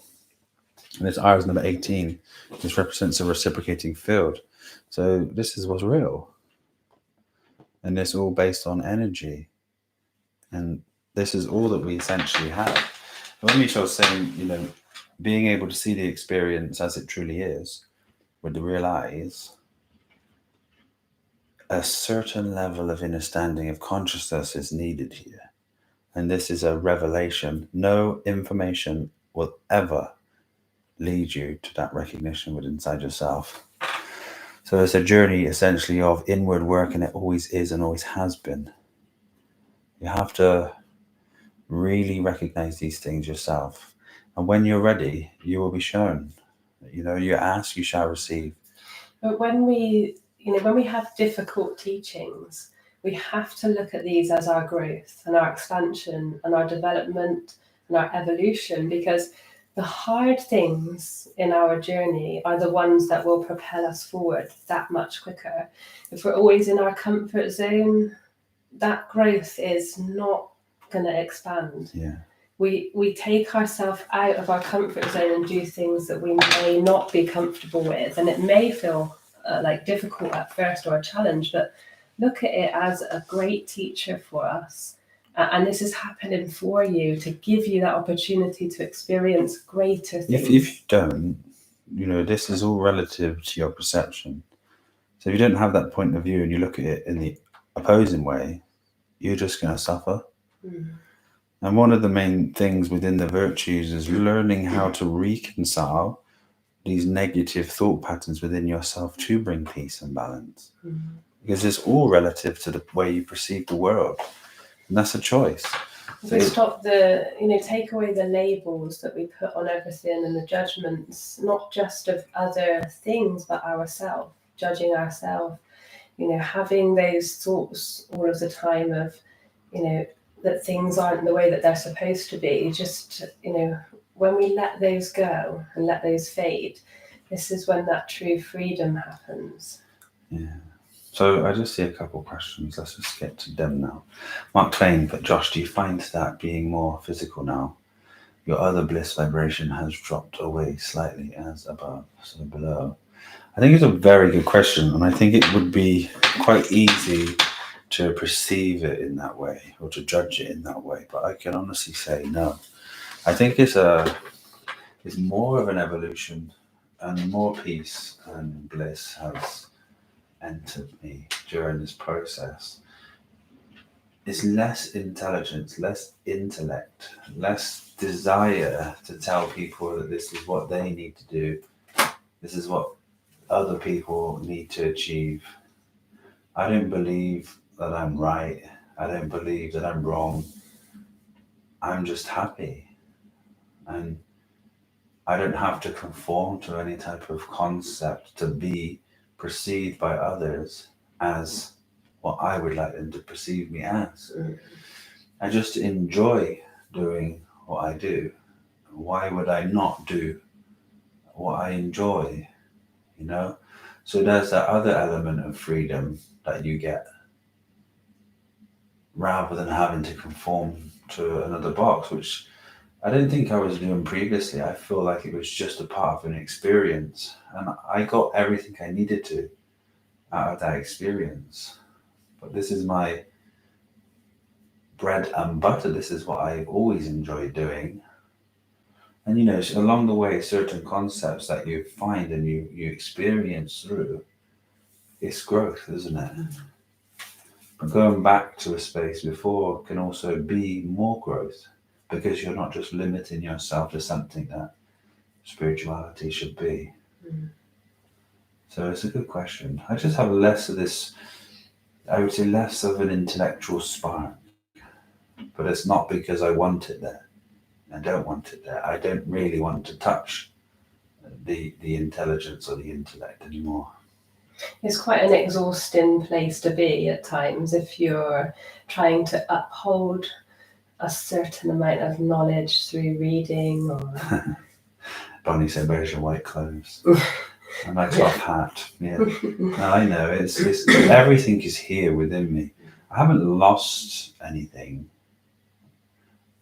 And this R is number 18. This represents a reciprocating field. So this is what's real. And it's all based on energy. And this is all that we essentially have. When Michelle's saying, you know, being able to see the experience as it truly is, with the real eyes, a certain level of understanding of consciousness is needed here. And this is a revelation. No information will ever lead you to that recognition within inside yourself. So it's a journey essentially of inward work, and it always is and always has been. You have to really recognize these things yourself. And when you're ready, you will be shown. You ask, you shall receive. But when we have difficult teachings, we have to look at these as our growth and our expansion and our development and our evolution, because the hard things in our journey are the ones that will propel us forward that much quicker. If we're always in our comfort zone, that growth is not going to expand. Yeah. We take ourselves out of our comfort zone and do things that we may not be comfortable with, and it may feel like difficult at first or a challenge, but look at it as a great teacher for us. And this is happening for you to give you that opportunity to experience greater things. If you don't, this is all relative to your perception. So if you don't have that point of view and you look at it in the opposing way, you're just going to suffer. Mm. And one of the main things within the virtues is learning how to reconcile these negative thought patterns within yourself to bring peace and balance. Mm. Because it's all relative to the way you perceive the world. And that's a choice. If we stop take away the labels that we put on everything and the judgments, not just of other things, but ourselves, judging ourselves, having those thoughts all of the time of, that things aren't the way that they're supposed to be. Just, when we let those go and let those fade, this is when that true freedom happens. Yeah. So I just see a couple of questions. Let's just get to them now. Mark Twain, but Josh, do you find that being more physical now? Your other bliss vibration has dropped away slightly as above, so below. I think it's a very good question, and I think it would be quite easy to perceive it in that way or to judge it in that way. But I can honestly say no. I think it's more of an evolution, and more peace and bliss has entered me during this process. It's less intelligence, less intellect, less desire to tell people that this is what they need to do, this is what other people need to achieve. I don't believe that I'm right. I don't believe that I'm wrong. I'm just happy. And I don't have to conform to any type of concept to be perceived by others as what I would like them to perceive me as. I just enjoy doing what I do. Why would I not do what I enjoy? So there's that other element of freedom that you get rather than having to conform to another box, which I don't think I was doing previously. I feel like it was just a part of an experience, and I got everything I needed to out of that experience. But this is my bread and butter. This is what I always enjoy doing. And along the way, certain concepts that you find and you experience through, it's growth, isn't it? But going back to a space before can also be more growth, because you're not just limiting yourself to something that spirituality should be. So it's a good question. I just have less of this, I would say less of an intellectual spark, but it's not because I want it there. I don't want it there. I don't really want to touch the intelligence or the intellect anymore. It's quite an exhausting place to be at times if you're trying to uphold a certain amount of knowledge through reading or... Bonnie said, "Where's your white clothes?" And my cloth hat. Yeah. No, I know. It's everything is here within me. I haven't lost anything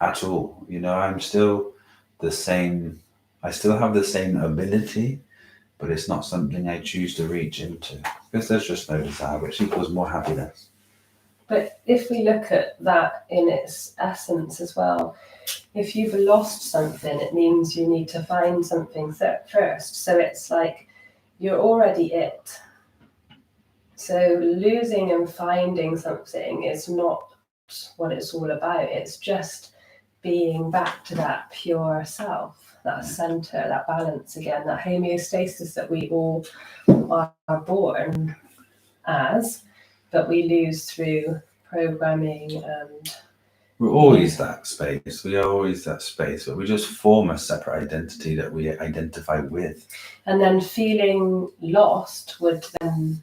at all. I'm still the same. I still have the same ability, but it's not something I choose to reach into, because there's just no desire, which equals more happiness. But if we look at that in its essence as well, if you've lost something, it means you need to find something first. So it's like you're already it. So losing and finding something is not what it's all about. It's just being back to that pure self, that center, that balance again, that homeostasis that we all are born as, but we lose through programming and we're always that space. We are always that space, but we just form a separate identity that we identify with. And then feeling lost would then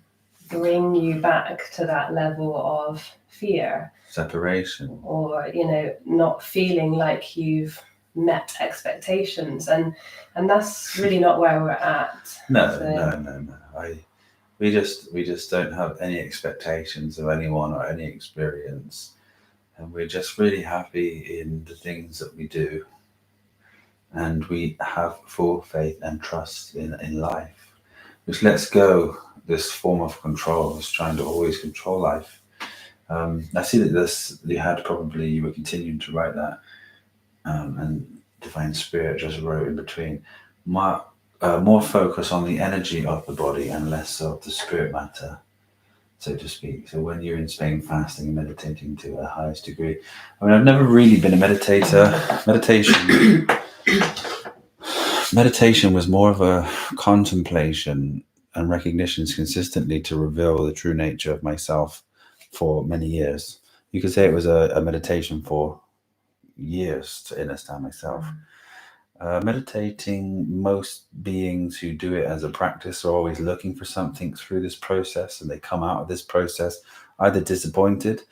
bring you back to that level of fear, separation, or not feeling like you've met expectations, and that's really not where we're at. No. We just don't have any expectations of anyone or any experience, and we're just really happy in the things that we do, and we have full faith and trust in life, which lets go this form of control, is trying to always control life. I see that you were continuing to write that, and Divine Spirit just wrote in between, more focus on the energy of the body and less of the spirit matter, so to speak. So when you're in Spain fasting and meditating to a highest degree, I mean, I've never really been a meditator. Meditation was more of a contemplation and recognitions consistently to reveal the true nature of myself for many years. You could say it was a meditation for years to understand myself. Meditating, most beings who do it as a practice are always looking for something through this process, and they come out of this process either disappointed,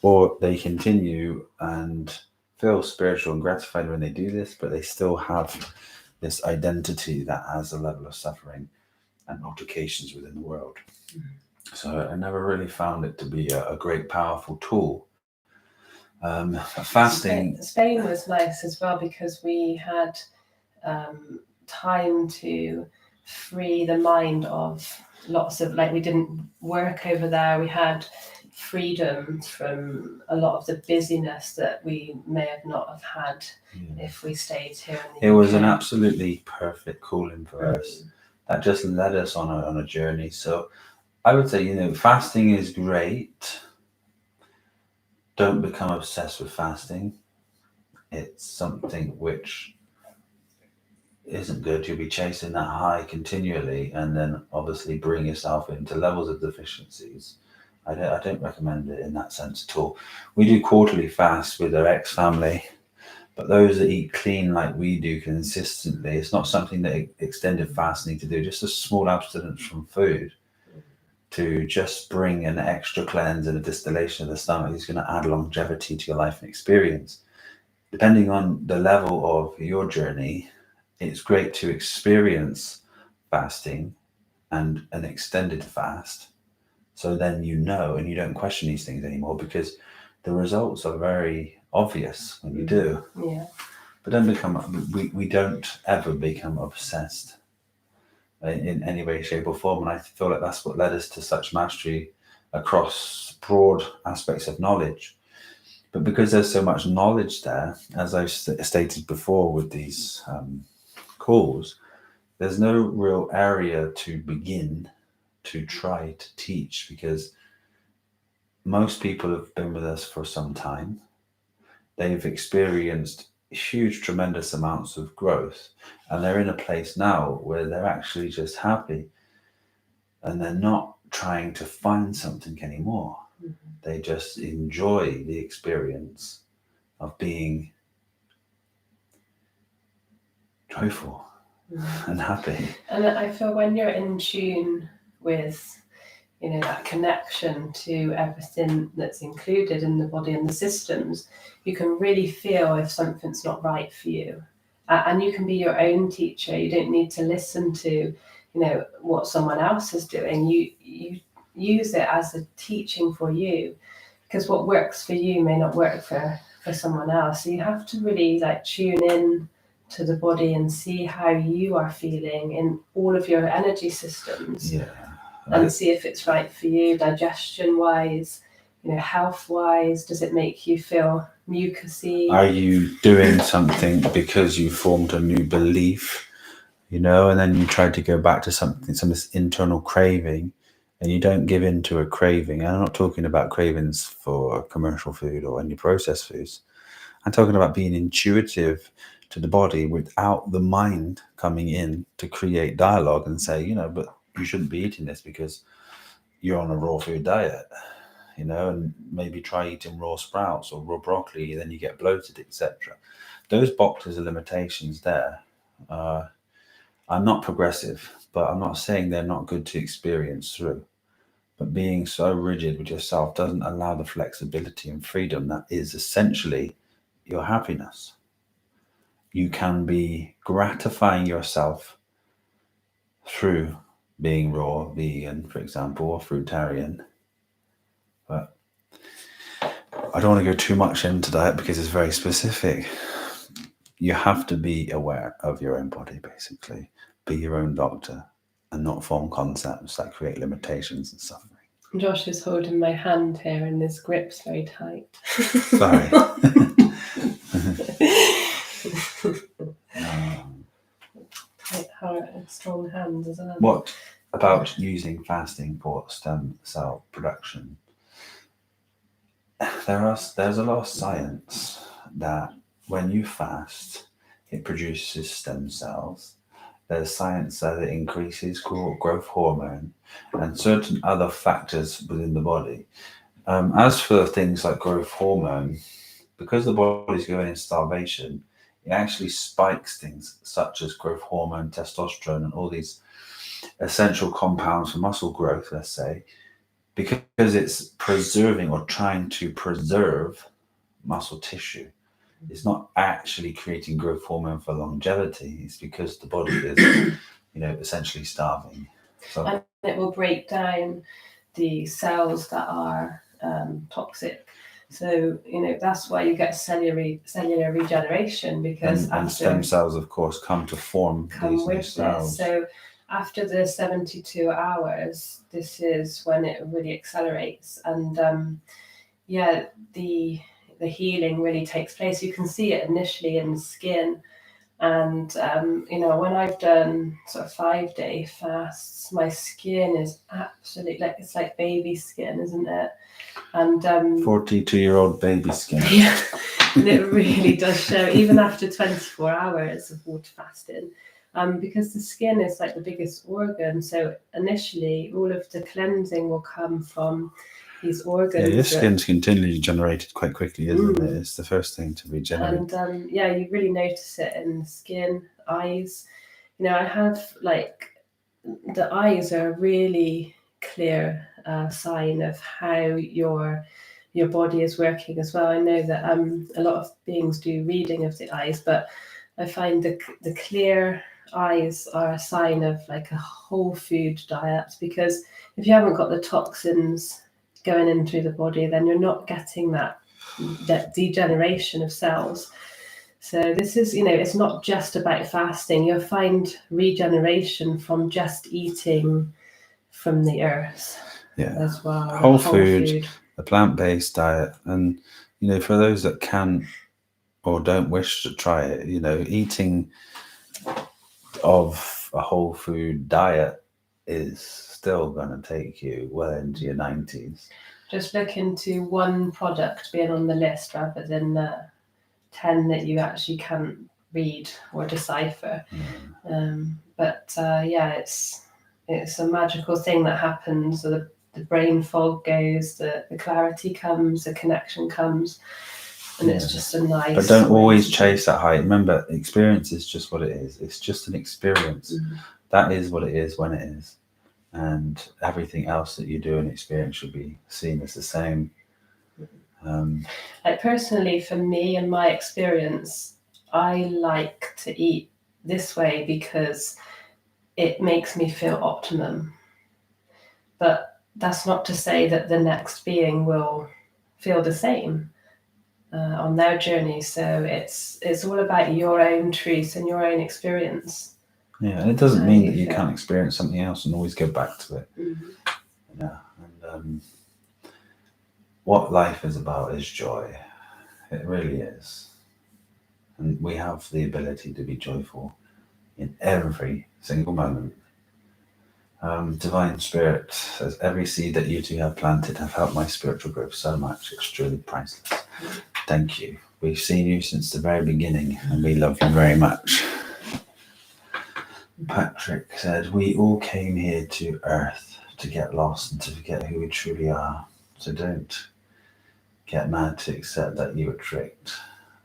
or they continue and feel spiritual and gratified when they do this, but they still have this identity that has a level of suffering and altercations within the world. So I never really found it to be a great, powerful tool. Fasting. Spain was nice as well, because we had time to free the mind of lots of, we didn't work over there. We had freedom from a lot of the busyness that we may have not have had if we stayed here in the UK. Was an UK. absolutely perfect calling for us. That just led us on a journey. So I would say, fasting is great. Don't become obsessed with fasting. It's something which isn't good. You'll be chasing that high continually, and then obviously bring yourself into levels of deficiencies. I don't recommend it in that sense at all. We do quarterly fasts with our ex-family, but those that eat clean like we do consistently, it's not something that extended fasts need to do. Just a small abstinence from food to just bring an extra cleanse and a distillation of the stomach is going to add longevity to your life and experience. Depending on the level of your journey, it's great to experience fasting and an extended fast. So then and you don't question these things anymore, because the results are very obvious when you do. Yeah. But we don't ever become obsessed in any way, shape or form. And I feel like that's what led us to such mastery across broad aspects of knowledge. But because there's so much knowledge there, as I've stated before with these calls, there's no real area to begin to try to teach, because most people have been with us for some time. They've experienced huge, tremendous amounts of growth, and they're in a place now where they're actually just happy, and they're not trying to find something anymore. They just enjoy the experience of being joyful and happy. And I feel when you're in tune with that connection to everything that's included in the body and the systems, you can really feel if something's not right for you. And you can be your own teacher. You don't need to listen to, what someone else is doing. You use it as a teaching for you, because what works for you may not work for someone else. So you have to really tune in to the body and see how you are feeling in all of your energy systems. Yeah. And see if it's right for you, digestion wise, health wise. Does it make you feel mucusy? Are you doing something because you formed a new belief, and then you tried to go back to something, some internal craving, and you don't give in to a craving. And I'm not talking about cravings for commercial food or any processed foods. I'm talking about being intuitive to the body without the mind coming in to create dialogue and say, but you shouldn't be eating this because you're on a raw food diet, and maybe try eating raw sprouts or raw broccoli, then you get bloated, etc. Those boxes are limitations there. I'm not progressive, but I'm not saying they're not good to experience through. But being so rigid with yourself doesn't allow the flexibility and freedom that is essentially your happiness. You can be gratifying yourself through being raw, vegan, for example, or fruitarian. But I don't want to go too much into that because it's very specific. You have to be aware of your own body, basically. Be your own doctor and not form concepts that create limitations and suffering. Josh is holding my hand here and his grip's very tight. Sorry. Tight heart and strong hands as well. What about using fasting for stem cell production? There's a lot of science that when you fast, it produces stem cells. There's science that it increases growth hormone and certain other factors within the body. As for things like growth hormone, because the body's going in starvation, it actually spikes things such as growth hormone, testosterone, and all these essential compounds for muscle growth, let's say, because it's preserving or trying to preserve muscle tissue. It's not actually creating growth hormone for longevity. It's because the body is, essentially starving. So, and it will break down the cells that are toxic. So, that's why you get cellular regeneration, because and stem cells, of course, come to form these new cells. So after the 72 hours, this is when it really accelerates. And the healing really takes place. You can see it initially in the skin. And, when I've done sort of 5-day fasts, my skin is absolutely it's like baby skin, isn't it? And 42-year-old baby skin. Yeah, and it really does show, even after 24 hours of water fasting, because the skin is like the biggest organ. So initially, all of the cleansing will come from these organs. Yeah, your skin's continually generated quite quickly, isn't it? It's the first thing to regenerate. And you really notice it in the skin, eyes. I have the eyes are a really clear sign of how your body is working as well. I know that a lot of beings do reading of the eyes, but I find the clear eyes are a sign of like a whole food diet, because if you haven't got the toxins going in through the body, then you're not getting that degeneration of cells. So this is, it's not just about fasting. You'll find regeneration from just eating from the earth as well. Whole food, a plant-based diet. And, for those that can or don't wish to try it, eating of a whole food diet is still going to take you well into your 90s. Just look into one product being on the list rather than 10 that you actually can't read or decipher. It's a magical thing that happens. So the brain fog goes, the clarity comes, the connection comes, and it's just a nice. But don't always chase that high. Remember, experience is just what it is. It's just an experience. That is what it is when it is. And everything else that you do and experience should be seen as the same. Personally, for me and my experience, I like to eat this way because it makes me feel optimum. But that's not to say that the next being will feel the same on their journey. So it's all about your own truth and your own experience. Yeah, and it doesn't mean that you can't experience something else and always go back to it. Yeah, and what life is about is joy. It really is. And we have the ability to be joyful in every single moment. Divine Spirit says, every seed that you two have planted have helped my spiritual growth so much. It's truly priceless. Thank you. We've seen you since the very beginning, and we love you very much. Patrick said, we all came here to Earth to get lost and to forget who we truly are. So don't get mad to accept that you were tricked.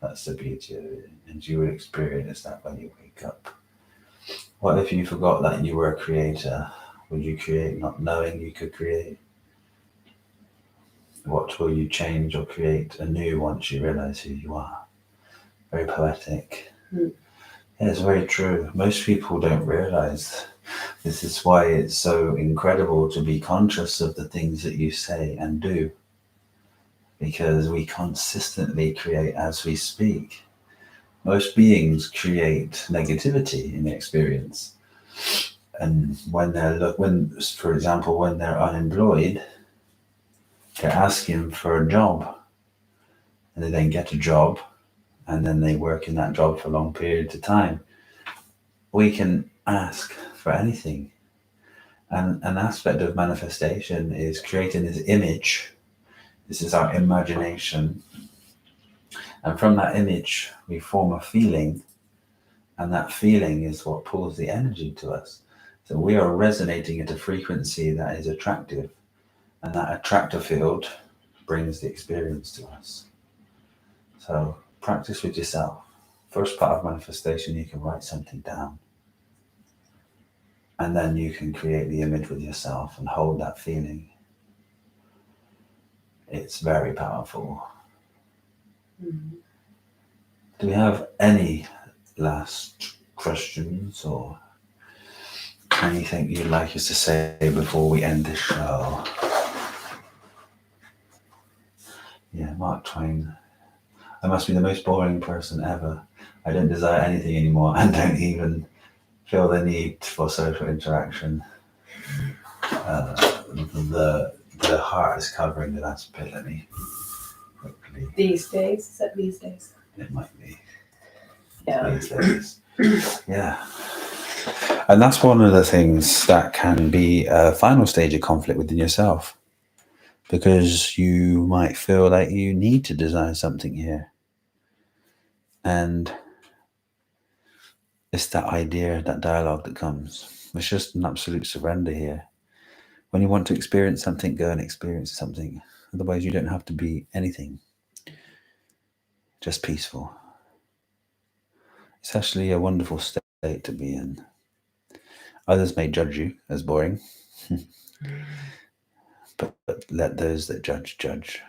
That's the beauty of it. And you will experience that when you wake up. What if you forgot that you were a creator? Would you create not knowing you could create? What will you change or create anew once you realize who you are? Very poetic. Yeah, it's very true. Most people don't realize. This is why it's so incredible to be conscious of the things that you say and do, because we consistently create as we speak. Most beings create negativity in the experience. And when for example, when they're unemployed, they're asking for a job, and they then get a job, and then they work in that job for long periods of time. We can ask for anything. And an aspect of manifestation is creating this image. This is our imagination. And from that image, we form a feeling. And that feeling is what pulls the energy to us. So we are resonating at a frequency that is attractive. And that attractor field brings the experience to us. So practice with yourself. First part of manifestation, you can write something down. And then you can create the image with yourself and hold that feeling. It's very powerful. Do we have any last questions or anything you'd like us to say before we end this show? Yeah, Mark Twain. I must be the most boring person ever. I don't desire anything anymore and don't even feel the need for social interaction. The heart is covering the last bit. Let me quickly. These days? Is that these days? It might be. Yeah. These days. Yeah. And that's one of the things that can be a final stage of conflict within yourself, because you might feel like you need to desire something here. And it's that idea, that dialogue that comes. It's just an absolute surrender here. When you want to experience something, go and experience something. Otherwise, you don't have to be anything. Just peaceful. It's actually a wonderful state to be in. Others may judge you as boring, but let those that judge.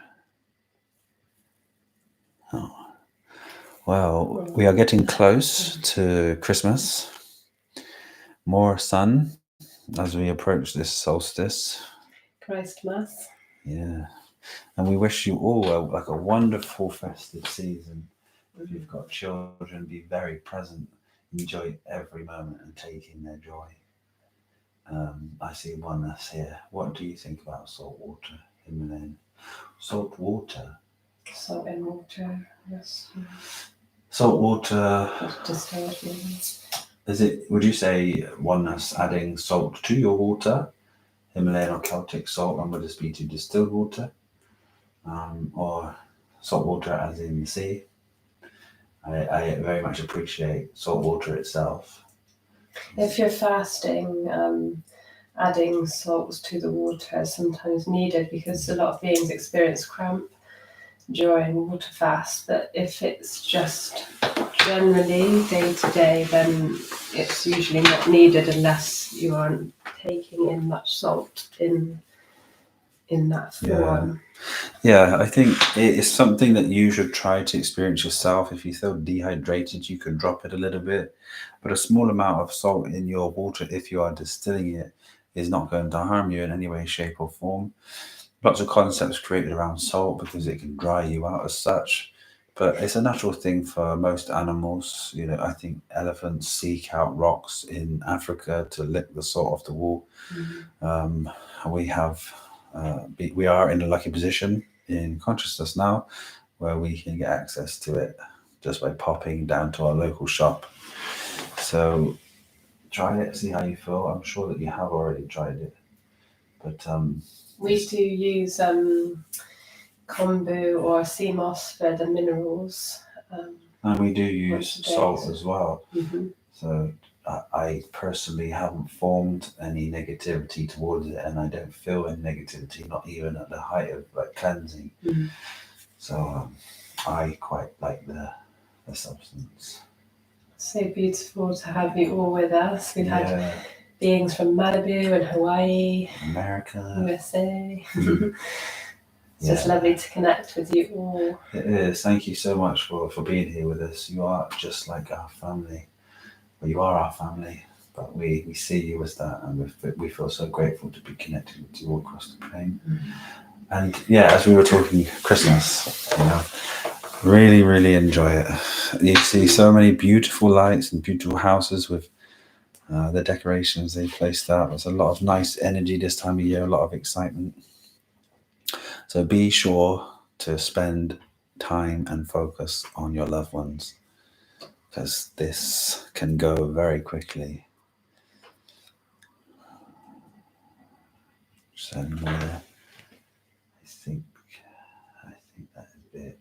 Oh. Well, we are getting close to Christmas. More sun as we approach this solstice. Christ Mass. Yeah. And we wish you all a wonderful festive season. If you've got children, be very present. Enjoy every moment and take in their joy. I see oneness here. What do you think about salt water, Himalayan? Salt water? Salt in water, yes. Salt water. Distilled means. Is it? Would you say oneness adding salt to your water, Himalayan or Celtic salt, and would this be to distilled water, or salt water as in the sea? I very much appreciate salt water itself. If you're fasting, adding salts to the water is sometimes needed, because a lot of beings experience cramp during water fast. But if it's just generally day to day, then it's usually not needed unless you aren't taking in much salt in that form. Yeah, I think it is something that you should try to experience yourself. If you feel dehydrated, you can drop it a little bit, but a small amount of salt in your water, if you are distilling it, is not going to harm you in any way, shape or form. Lots of concepts created around salt because it can dry you out as such, but it's a natural thing for most animals. You know, I think elephants seek out rocks in Africa to lick the salt off the wall. We are in a lucky position in consciousness now where we can get access to it just by popping down to our local shop. So try it, see how you feel. I'm sure that you have already tried it, but we do use kombu or sea moss for the minerals. And we do use once a day. salt as well. Mhm. So I personally haven't formed any negativity towards it, and I don't feel any negativity, not even at the height of like cleansing. Mhm. So I quite like the substance. So beautiful to have you all with us. We've had Yeah, beings from Malibu and Hawaii, America. USA. Mm. It's just Yeah. lovely to connect with you all. It is. Thank you so much for being here with us. You are just like our family. Well, you are our family, but we see you as that, and we feel so grateful to be connected with you all across the plane. And yeah, as we were talking Christmas, you know, really, really enjoy it. You see so many beautiful lights and beautiful houses with the decorations they placed out. There's a lot of nice energy this time of year, a lot of excitement. So be sure to spend time and focus on your loved ones, because this can go very quickly. So I think that is it.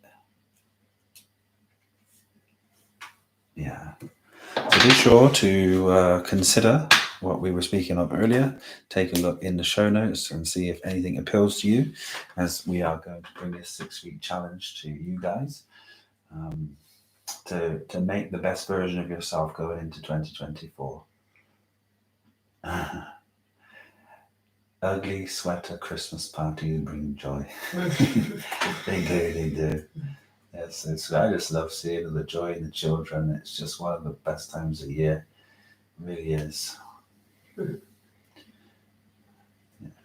Yeah. So be sure to consider what we were speaking of earlier. Take a look in the show notes and see if anything appeals to you, as we are going to bring this 6-week challenge to you guys, to make the best version of yourself going into 2024. Ugly sweater Christmas parties bring joy. They do. Yes, I just love seeing the joy in the children. It's just one of the best times of year. It really is. Yeah,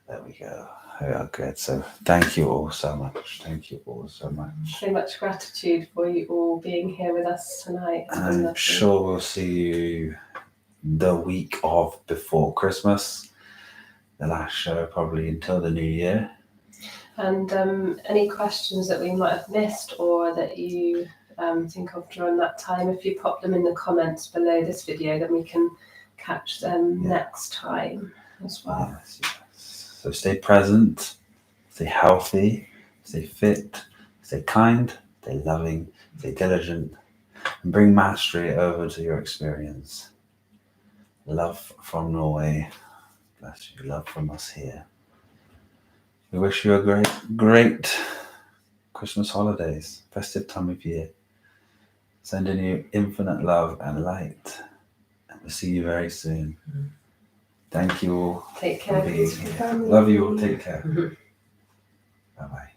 there we go. Oh, good. So thank you all so much. Thank you all so much. So much gratitude for you all being here with us tonight. And I'm sure we'll see you the week of before Christmas. The last show probably until the new year. And any questions that we might have missed or that you think of during that time, if you pop them in the comments below this video, then we can catch them next time as well. Yes. So stay present, stay healthy, stay fit, stay kind, stay loving, stay diligent, and bring mastery over to your experience. Love from Norway. Bless you. Love from us here. We wish you a great Christmas holidays, festive time of year. Sending you infinite love and light. And we'll see you very soon. Thank you all. Take care, for being beautiful here. family. Love you all. Take care. Bye-bye.